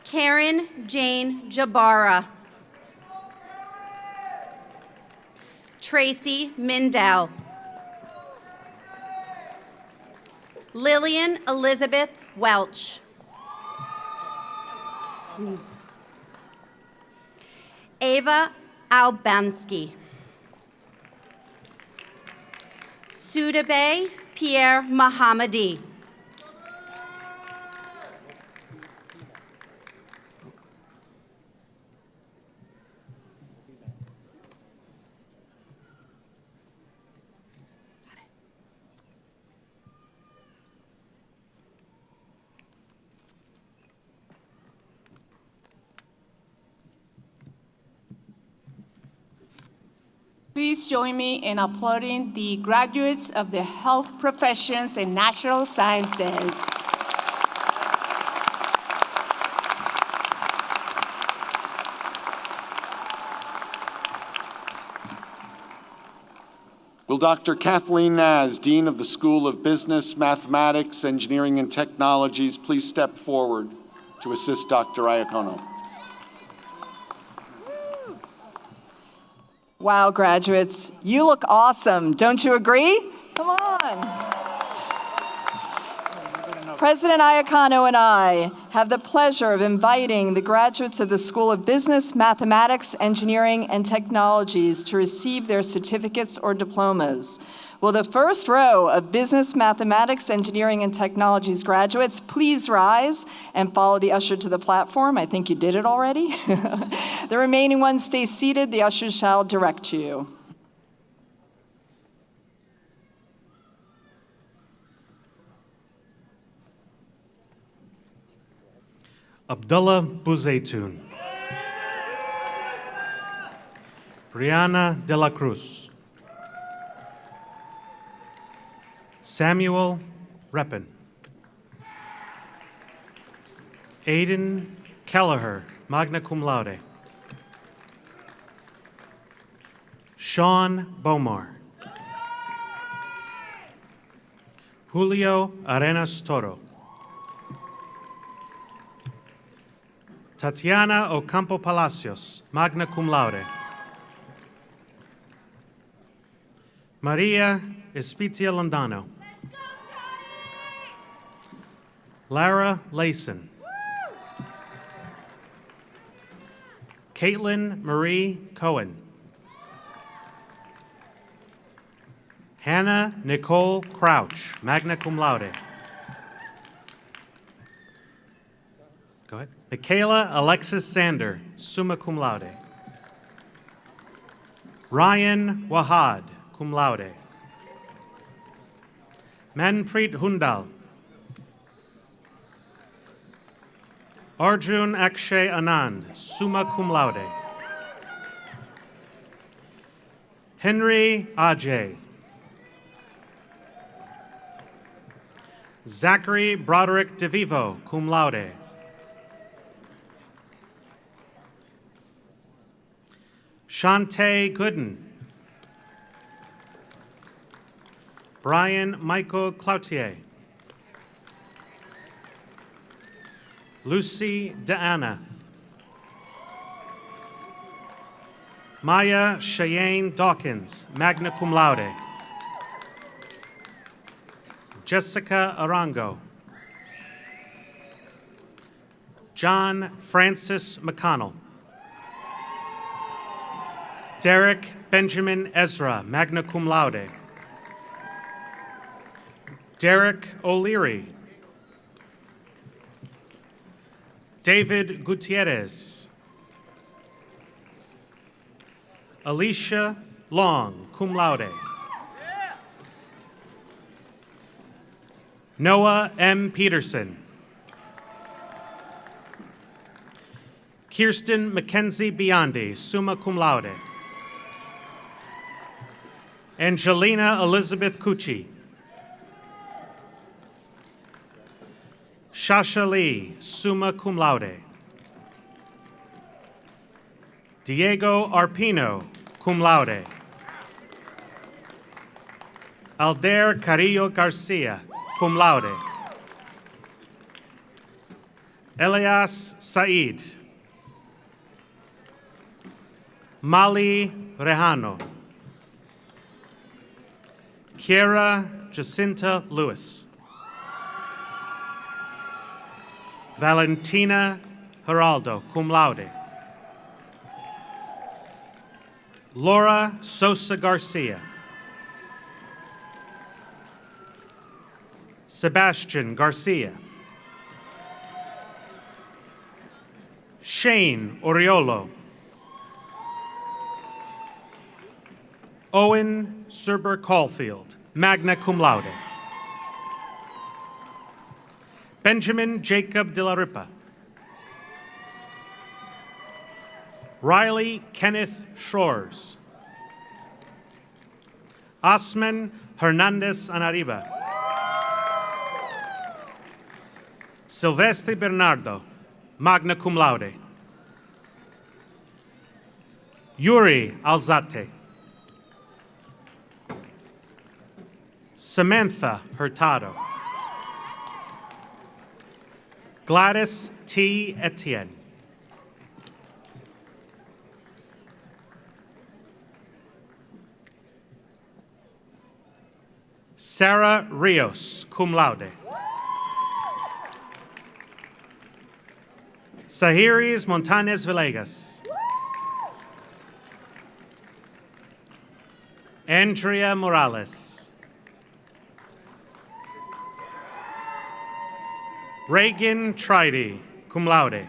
Karen Jane Jabara. Tracy Mindell. Lillian Elizabeth Welch. Ava Albansky. Sudabe Pierre Mahamadi. Please join me in applauding the graduates of the health professions and natural sciences. Will Dr. Kathleen Naz, Dean of the School of Business, Mathematics, Engineering, and Technologies, please step forward to assist Dr. Iacono. Wow, graduates, you look awesome. Don't you agree? Come on. President Iacono and I have the pleasure of inviting the graduates of the School of Business, Mathematics, Engineering, and Technologies to receive their certificates or diplomas. Will the first row of Business, Mathematics, Engineering, and Technologies graduates please rise and follow the usher to the platform? I think you did it already. The remaining ones stay seated. The ushers shall direct you. Abdullah Buzaytun. Brianna De La Cruz. Samuel Reppin. Aiden Kelleher, magna cum laude. Sean Bomar. Julio Arenas Toro. Tatiana Ocampo Palacios, magna cum laude. Maria Espitia Londano. Lara Layson. Caitlin Marie Cohen. Hannah Nicole Crouch, magna cum laude. Go ahead. Michaela Alexis Sander, summa cum laude. Ryan Wahad, cum laude. Manpreet Hundal. Arjun Akshay Anand, summa cum laude. Henry Ajay. Zachary Broderick DeVivo, cum laude. Shantae Gooden. Brian Michael Cloutier. Lucy DeAnna. Maya Cheyenne Dawkins, magna cum laude. Jessica Arango. John Francis McConnell. Derek Benjamin Ezra, magna cum laude. Derek O'Leary. David Gutierrez. Alicia Long, cum laude. Noah M. Peterson. Kirsten Mackenzie Biondi, summa cum laude. Angelina Elizabeth Cucci. Shasha Lee, summa cum laude. Diego Arpino, cum laude. Alder Carrillo Garcia, cum laude. Elias Said. Mali Rehano. Kiera Jacinta Lewis. Valentina Geraldo, cum laude. Laura Sosa Garcia. Sebastian Garcia. Shane Oriolo. Owen Serber Caulfield, magna cum laude. Benjamin Jacob de la Ripa. Riley Kenneth Shores. Osman Hernandez Anariba. Silvestre Bernardo, magna cum laude. Yuri Alzate. Samantha Hurtado. Gladys T. Etienne. Sarah Rios, cum laude. Sahiris Montañez Villegas. Andrea Morales. Reagan Tridy, cum laude.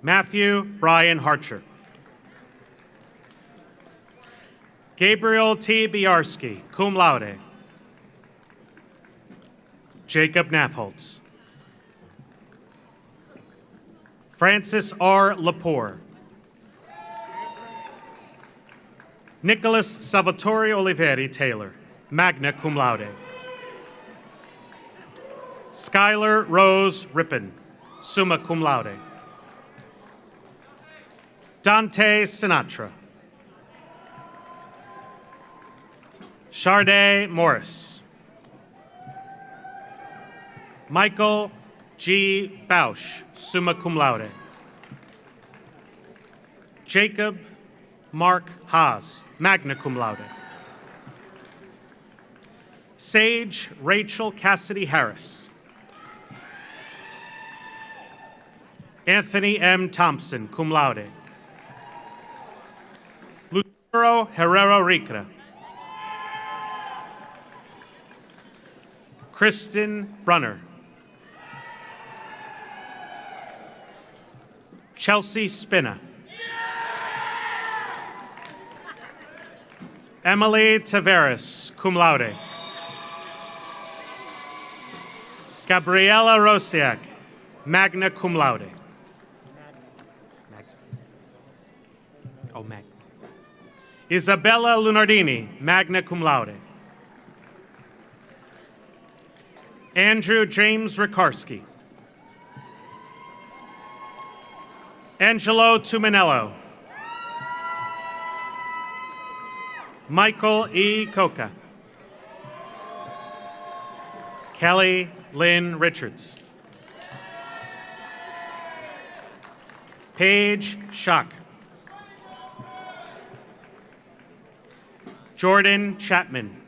Matthew Brian Harcher. Gabriel T. Biarski, cum laude. Jacob Nafholtz. Francis R. Lepore. Nicholas Salvatore Oliveri Taylor, magna cum laude. Skylar Rose Rippin, summa cum laude. Dante Sinatra. Charday Morris. Michael G. Bausch, summa cum laude. Jacob Mark Haas, magna cum laude. Sage Rachel Cassidy Harris. Anthony M. Thompson, cum laude. Lucero Herrera Ricra. Kristen Brunner. Chelsea Spinner. Emily Taveras, cum laude. Gabriela Rosiak, magna cum laude. Magna. Isabella Lunardini, magna cum laude. Andrew James Rikarsky. Angelo Tuminello. Michael E. Coca. Kelly Lynn Richards. Paige Schock. Jordan Chapman.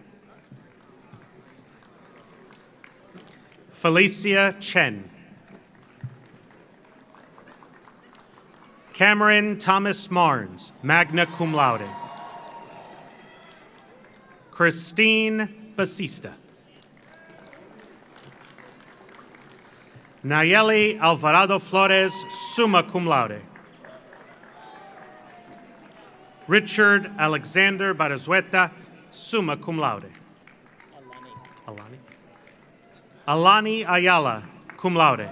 Felicia Chen. Cameron Thomas Marnes, magna cum laude. Christine Basista. Nayeli Alvarado Flores, summa cum laude. Richard Alexander Barazueta, summa cum laude. Alani Ayala, cum laude.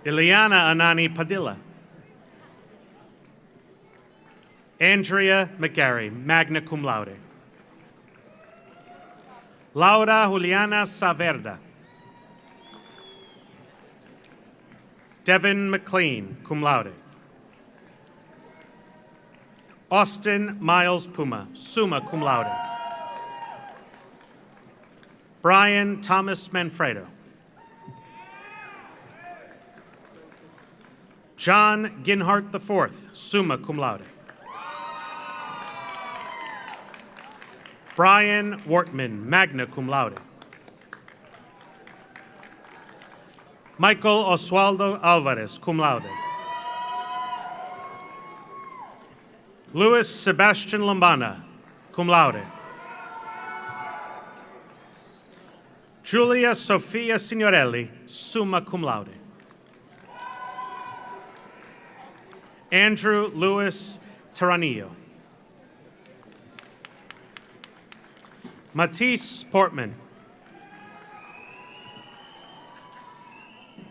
Ileana Anani Padilla. Andrea McGarry, magna cum laude. Laura Juliana Saverda. Devin McLean, cum laude. Austin Miles Puma, summa cum laude. Brian Thomas Manfredo. John Ginhart IV, summa cum laude. Brian Wortman, magna cum laude. Michael Oswaldo Alvarez, cum laude. Luis Sebastian Lombana, cum laude. Julia Sofia Signorelli, summa cum laude. Andrew Louis Taranillo. Matisse Portman.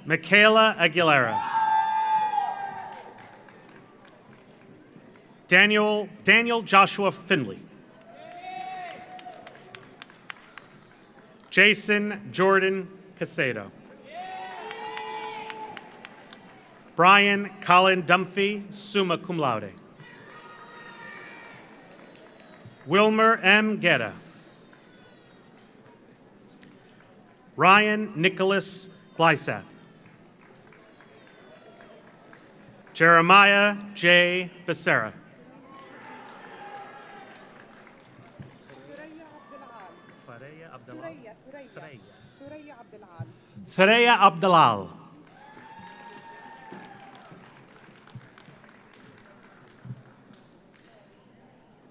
Michaela Aguilera. Daniel Joshua Finley. Jason Jordan Casedo. Brian Colin Dunphy, summa cum laude. Wilmer M. Guetta. Ryan Nicholas Glysath. Jeremiah J. Becerra. Thuraya Abdalal.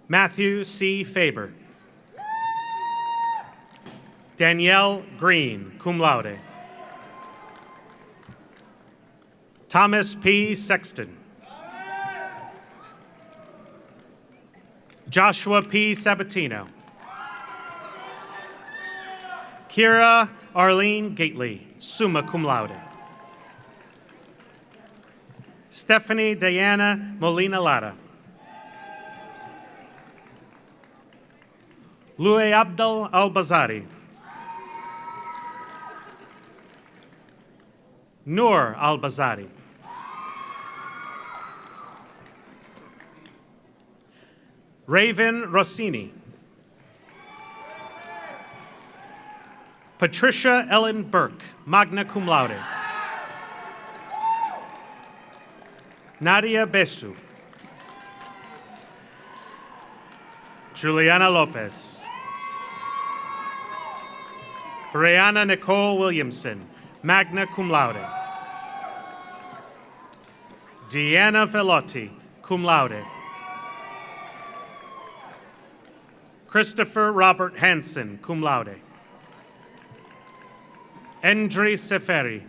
Matthew C. Faber. Danielle Green, cum laude. Thomas P. Sexton. Joshua P. Sabatino. Kira Arlene Gately, summa cum laude. Stephanie Diana Molina Lara. Louis Abdel Al-Bazari. Noor Al-Bazari. Raven Rossini. Patricia Ellen Burke, magna cum laude. Nadia Besu. Juliana Lopez. Brianna Nicole Williamson, magna cum laude. Deanna Velotti, cum laude. Christopher Robert Hansen, cum laude. Endri Seferi.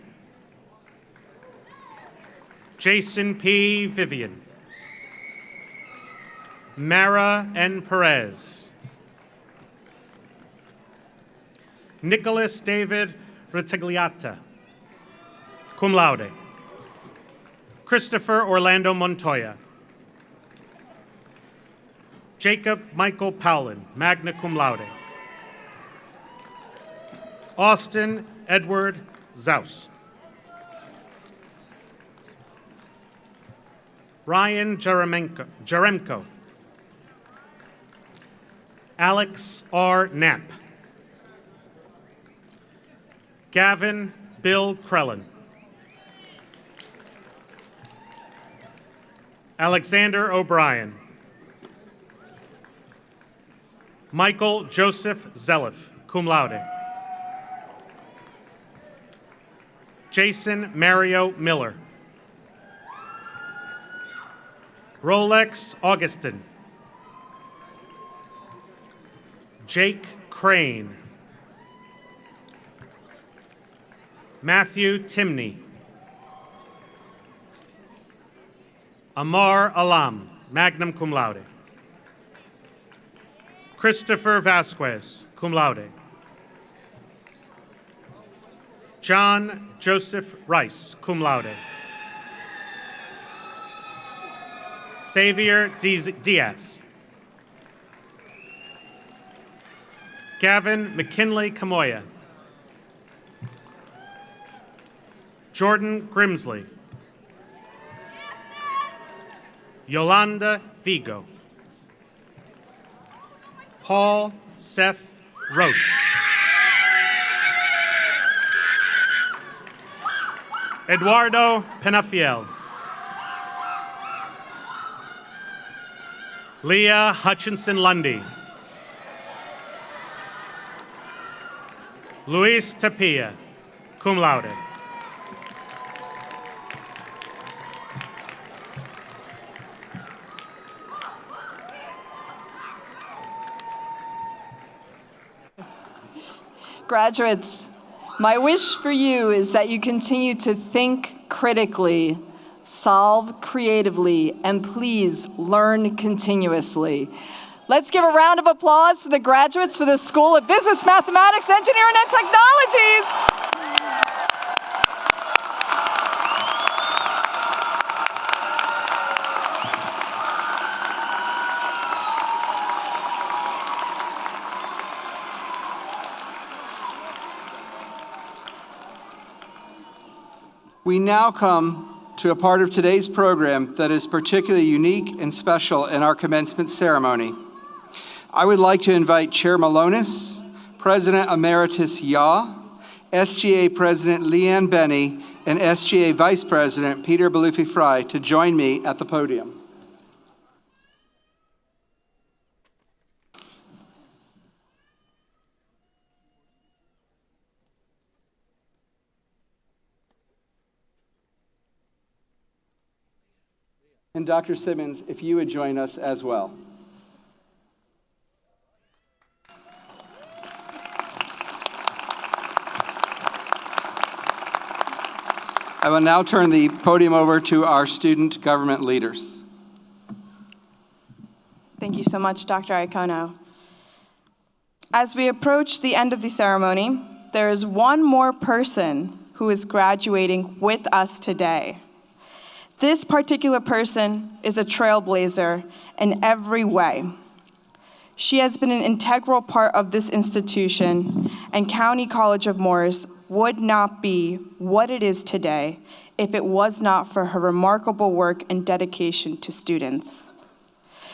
Jason P. Vivian. Mara N. Perez. Nicholas David Retigliata, cum laude. Christopher Orlando Montoya. Jacob Michael Powlin, magna cum laude. Austin Edward Zaus. Ryan Jaremko. Alex R. Knapp. Gavin Bill Krellin. Alexander O'Brien. Michael Joseph Zelliff, cum laude. Jason Mario Miller. Rolex Augustin. Jake Crane. Matthew Timney. Amar Alam, magna cum laude. Christopher Vasquez, cum laude. John Joseph Rice, cum laude. Xavier Diaz. Gavin McKinley Camoya. Jordan Grimsley. Yolanda Vigo. Paul Seth Roche. Eduardo Penafiel. Leah Hutchinson Lundy. Luis Tapia, cum laude. Graduates, my wish for you is that you continue to think critically, solve creatively, and please learn continuously. Let's give a round of applause to the graduates for the School of Business, Mathematics, Engineering, and Technologies. We now come to a part of today's program that is particularly unique and special in our commencement ceremony. I would like to invite Chair Malonis, President Emeritus Yaw, SGA President Leanne Benny, and SGA Vice President Peter Belufi-Fry to join me at the podium. And Dr. Simmons, if you would join us as well. I will now turn the podium over to our student government leaders. Thank you so much, Dr. Iacono. As we approach the end of the ceremony, there is one more person who is graduating with us today. This particular person is a trailblazer in every way. She has been an integral part of this institution, and County College of Morris would not be what it is today if it was not for her remarkable work and dedication to students.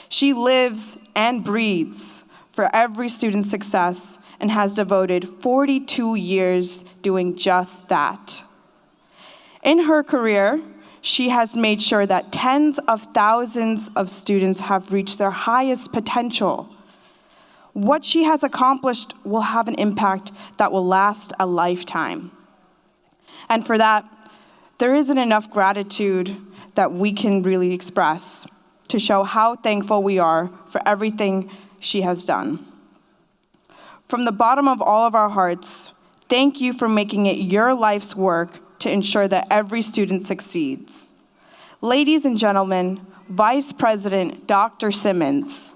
She lives and breathes for every student's success and has devoted 42 years doing just that. In her career, she has made sure that tens of thousands of students have reached their highest potential. What she has accomplished will have an impact that will last a lifetime. And for that, there isn't enough gratitude that we can really express to show how thankful we are for everything she has done. From the bottom of all of our hearts, thank you for making it your life's work to ensure that every student succeeds. Ladies and gentlemen, Vice President Dr. Simmons.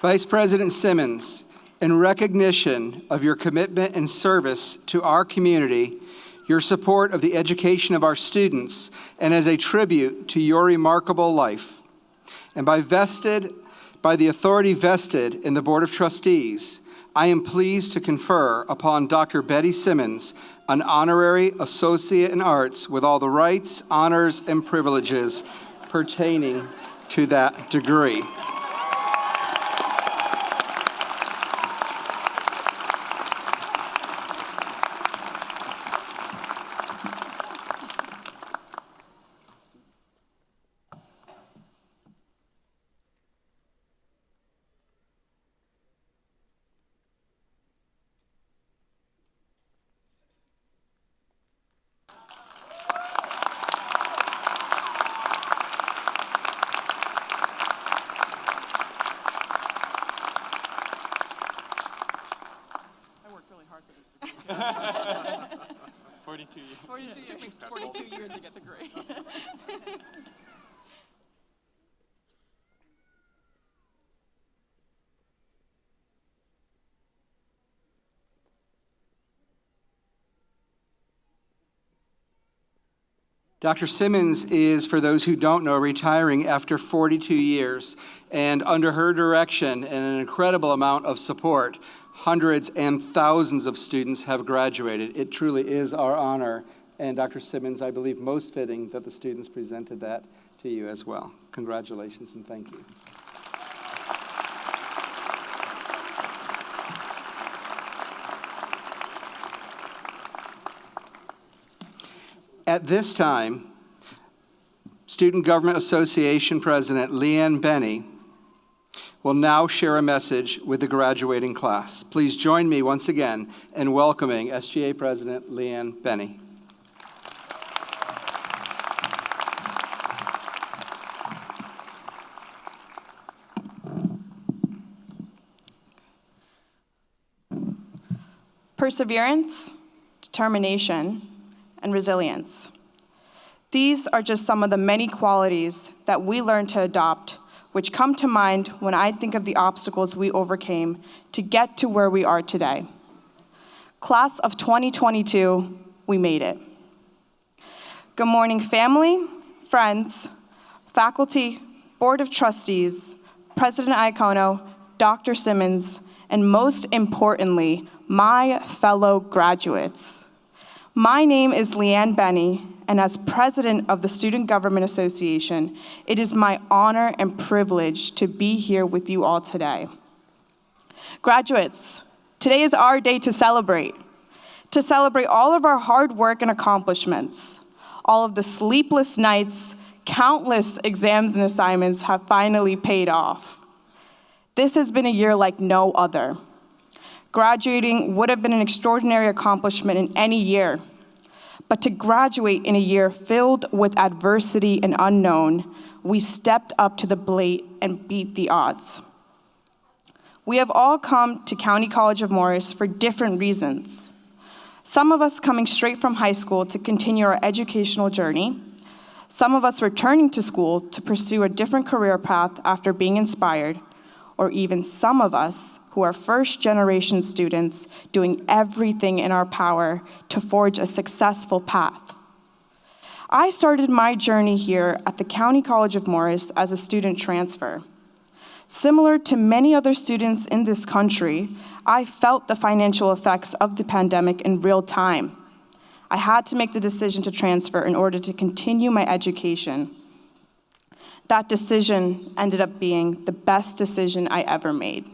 Vice President Simmons, in recognition of your commitment and service to our community, your support of the education of our students, and as a tribute to your remarkable life, and by the authority vested in the Board of Trustees, I am pleased to confer upon Dr. Betty Simmons an honorary associate in arts with all the rights, honors, and privileges pertaining to that degree. I worked really hard for this. 42 years. 42 years to get the grade. Dr. Simmons is, for those who don't know, retiring after 42 years, and under her direction and an incredible amount of support, hundreds and thousands of students have graduated. It truly is our honor, and Dr. Simmons, I believe most fitting that the students presented that to you as well. Congratulations and thank you. At this time, Student Government Association President Leanne Benny will now share a message with the graduating class. Please join me once again in welcoming SGA President Leanne Benny. Perseverance, determination, and resilience. These are just some of the many qualities that we learn to adopt, which come to mind when I think of the obstacles we overcame to get to where we are today. Class of 2022, we made it. Good morning, family, friends, faculty, Board of Trustees, President Iacono, Dr. Simmons, and most importantly, my fellow graduates. My name is Leanne Benny, and as president of the Student Government Association, it is my honor and privilege to be here with you all today. Graduates, today is our day to celebrate all of our hard work and accomplishments. All of the sleepless nights, countless exams and assignments have finally paid off. This has been a year like no other. Graduating would have been an extraordinary accomplishment in any year, but to graduate in a year filled with adversity and unknown, we stepped up to the plate and beat the odds. We have all come to County College of Morris for different reasons. Some of us coming straight from high school to continue our educational journey, some of us returning to school to pursue a different career path after being inspired, or even some of us who are first-generation students doing everything in our power to forge a successful path. I started my journey here at the County College of Morris as a student transfer. Similar to many other students in this country, I felt the financial effects of the pandemic in real time. I had to make the decision to transfer in order to continue my education. That decision ended up being the best decision I ever made.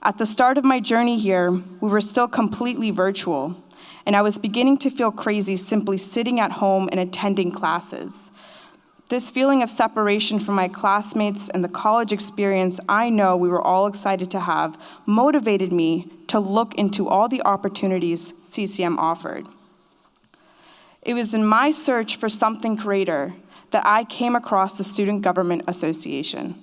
At the start of my journey here, we were still completely virtual, and I was beginning to feel crazy simply sitting at home and attending classes. This feeling of separation from my classmates and the college experience I know we were all excited to have motivated me to look into all the opportunities CCM offered. It was in my search for something greater that I came across the Student Government Association.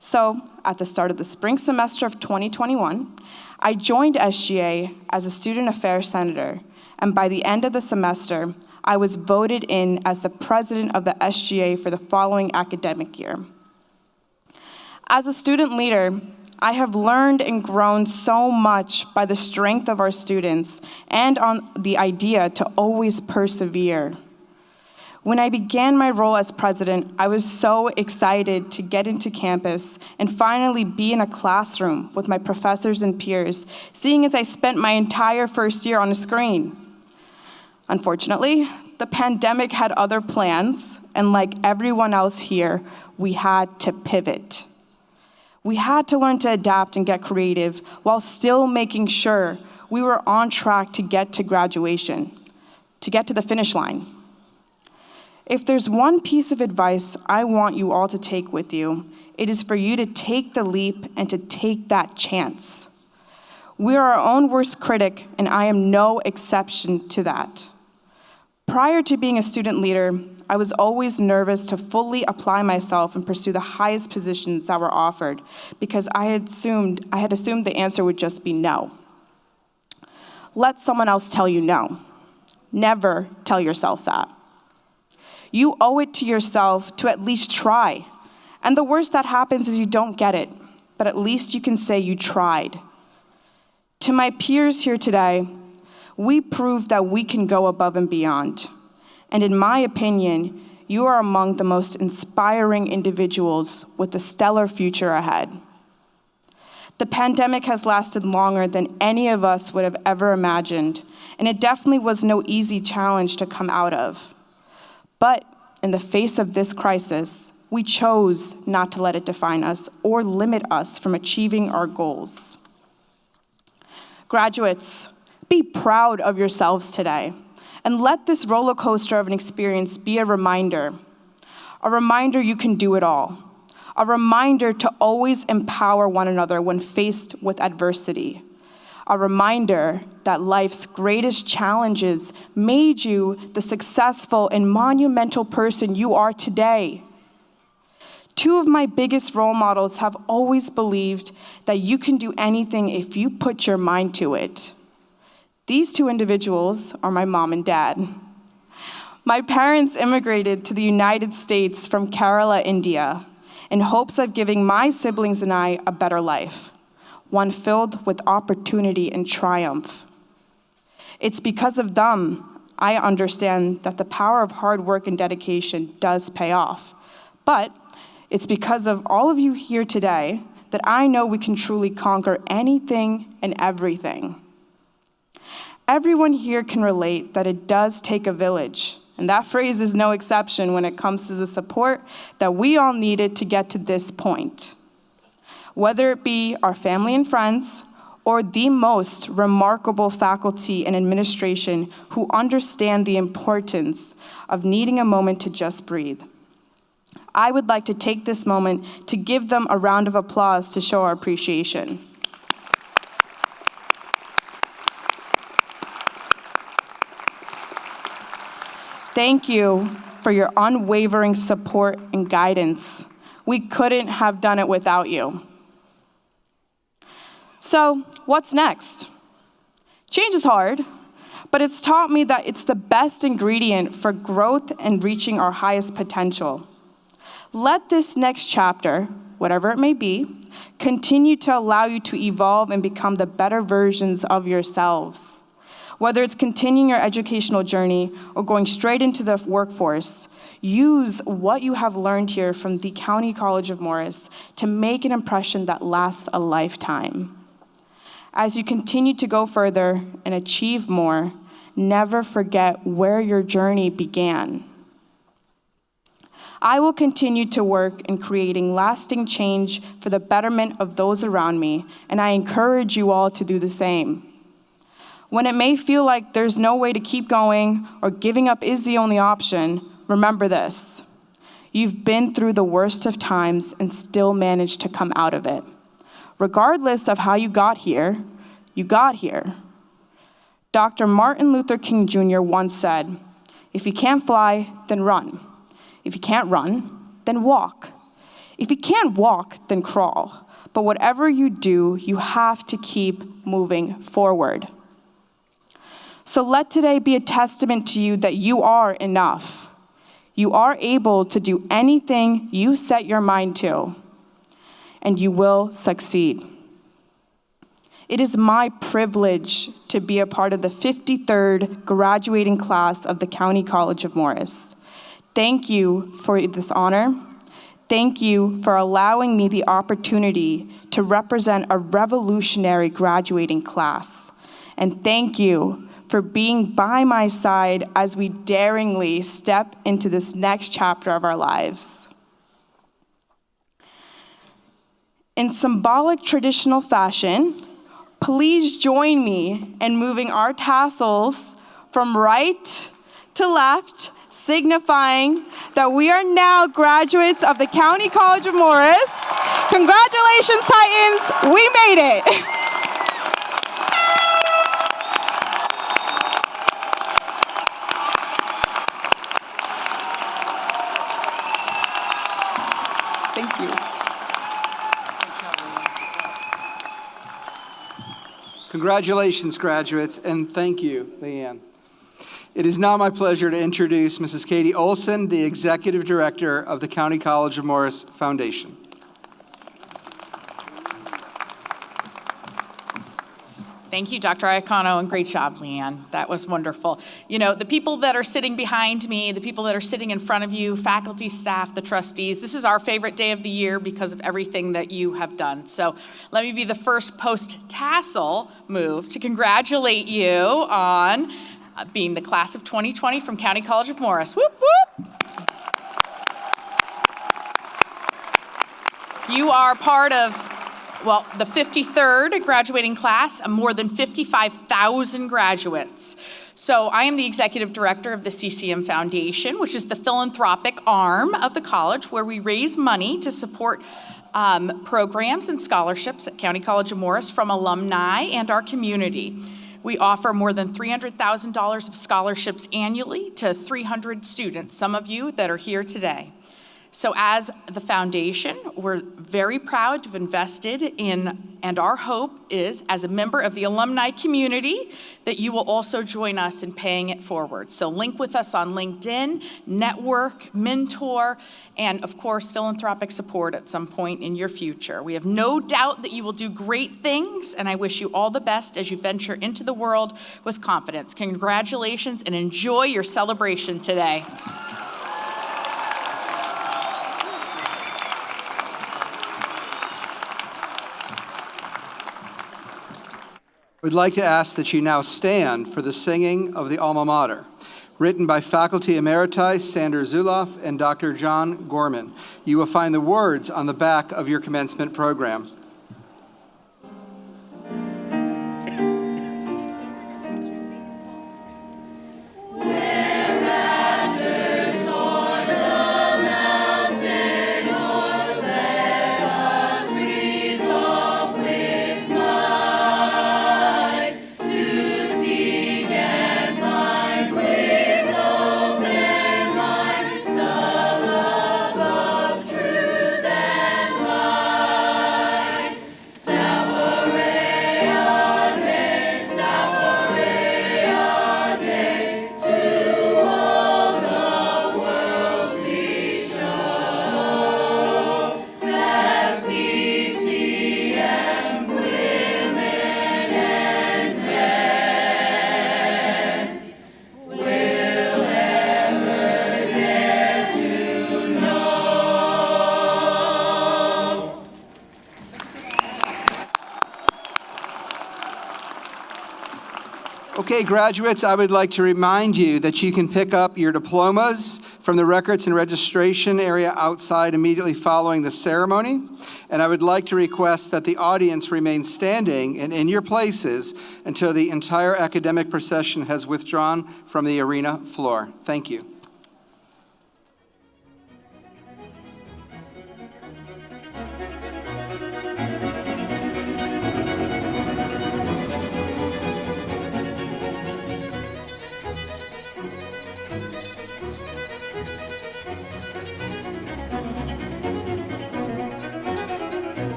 So, at the start of the spring semester of 2021, I joined SGA as a student affairs senator, and by the end of the semester, I was voted in as the president of the SGA for the following academic year. As a student leader, I have learned and grown so much by the strength of our students and on the idea to always persevere. When I began my role as president, I was so excited to get into campus and finally be in a classroom with my professors and peers, seeing as I spent my entire first year on a screen. Unfortunately, the pandemic had other plans, and like everyone else here, we had to pivot. We had to learn to adapt and get creative while still making sure we were on track to get to graduation, to get to the finish line. If there's one piece of advice I want you all to take with you, it is for you to take the leap and to take that chance. We are our own worst critic, and I am no exception to that. Prior to being a student leader, I was always nervous to fully apply myself and pursue the highest positions that were offered because I had assumed the answer would just be no. Let someone else tell you no. Never tell yourself that. You owe it to yourself to at least try. And the worst that happens is you don't get it, but at least you can say you tried. To my peers here today, we proved that we can go above and beyond. And in my opinion, you are among the most inspiring individuals with a stellar future ahead. The pandemic has lasted longer than any of us would have ever imagined, and it definitely was no easy challenge to come out of. But in the face of this crisis, we chose not to let it define us or limit us from achieving our goals. Graduates, be proud of yourselves today, and let this roller coaster of an experience be a reminder you can do it all, a reminder to always empower one another when faced with adversity, a reminder that life's greatest challenges made you the successful and monumental person you are today. Two of my biggest role models have always believed that you can do anything if you put your mind to it. These two individuals are my mom and dad. My parents immigrated to the United States from Kerala, India, in hopes of giving my siblings and I a better life, one filled with opportunity and triumph. It's because of them I understand that the power of hard work and dedication does pay off. But it's because of all of you here today that I know we can truly conquer anything and everything. Everyone here can relate that it does take a village, and that phrase is no exception when it comes to the support that we all needed to get to this point. Whether it be our family and friends, or the most remarkable faculty and administration who understand the importance of needing a moment to just breathe. I would like to take this moment to give them a round of applause to show our appreciation. Thank you for your unwavering support and guidance. We couldn't have done it without you. So, what's next? Change is hard, but it's taught me that it's the best ingredient for growth and reaching our highest potential. Let this next chapter, whatever it may be, continue to allow you to evolve and become the better versions of yourselves. Whether it's continuing your educational journey or going straight into the workforce, use what you have learned here from the County College of Morris to make an impression that lasts a lifetime. As you continue to go further and achieve more, never forget where your journey began. I will continue to work in creating lasting change for the betterment of those around me, and I encourage you all to do the same. When it may feel like there's no way to keep going or giving up is the only option, remember this. You've been through the worst of times and still managed to come out of it. Regardless of how you got here, you got here. Dr. Martin Luther King Jr. once said, "If you can't fly, then run. If you can't run, then walk. If you can't walk, then crawl. But whatever you do, you have to keep moving forward." So let today be a testament to you that you are enough. You are able to do anything you set your mind to, and you will succeed. It is my privilege to be a part of the 53rd graduating class of the County College of Morris. Thank you for this honor. Thank you for allowing me the opportunity to represent a revolutionary graduating class. And thank you for being by my side as we daringly step into this next chapter of our lives. In symbolic traditional fashion, please join me in moving our tassels from right to left, signifying that we are now graduates of the County College of Morris. Congratulations, Titans, we made it. Thank you. Congratulations, graduates, and thank you, Leanne. It is now my pleasure to introduce Mrs. Katie Olson, the Executive Director of the County College of Morris Foundation. Thank you, Dr. Iacono, and great job, Leanne. That was wonderful. You know, the people that are sitting behind me, the people that are sitting in front of you, faculty, staff, the trustees, this is our favorite day of the year because of everything that you have done. So let me be the first post-tassel move to congratulate you on being the class of 2020 from County College of Morris. Whoop, whoop. You are part of the 53rd graduating class, more than 55,000 graduates. So I am the executive director of the CCM Foundation, which is the philanthropic arm of the college where we raise money to support programs and scholarships at County College of Morris from alumni and our community. We offer more than $300,000 of scholarships annually to 300 students, some of you that are here today. So as the foundation, we're very proud to have invested in, and our hope is, as a member of the alumni community, that you will also join us in paying it forward. So link with us on LinkedIn, network, mentor, and of course, philanthropic support at some point in your future. We have no doubt that you will do great things, and I wish you all the best as you venture into the world with confidence. Congratulations and enjoy your celebration today. would like to ask that you now stand for the singing of the Alma Mater, written by Faculty Emeriti Sander Zuloff and Dr. John Gorman. You will find the words on the back of your commencement program. Okay, graduates, I would like to remind you that you can pick up your diplomas from the records and registration area outside immediately following the ceremony. And I would like to request that the audience remain standing and in your places until the entire academic procession has withdrawn from the arena floor. Thank you.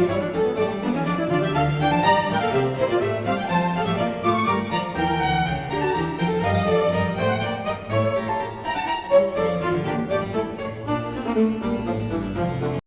you.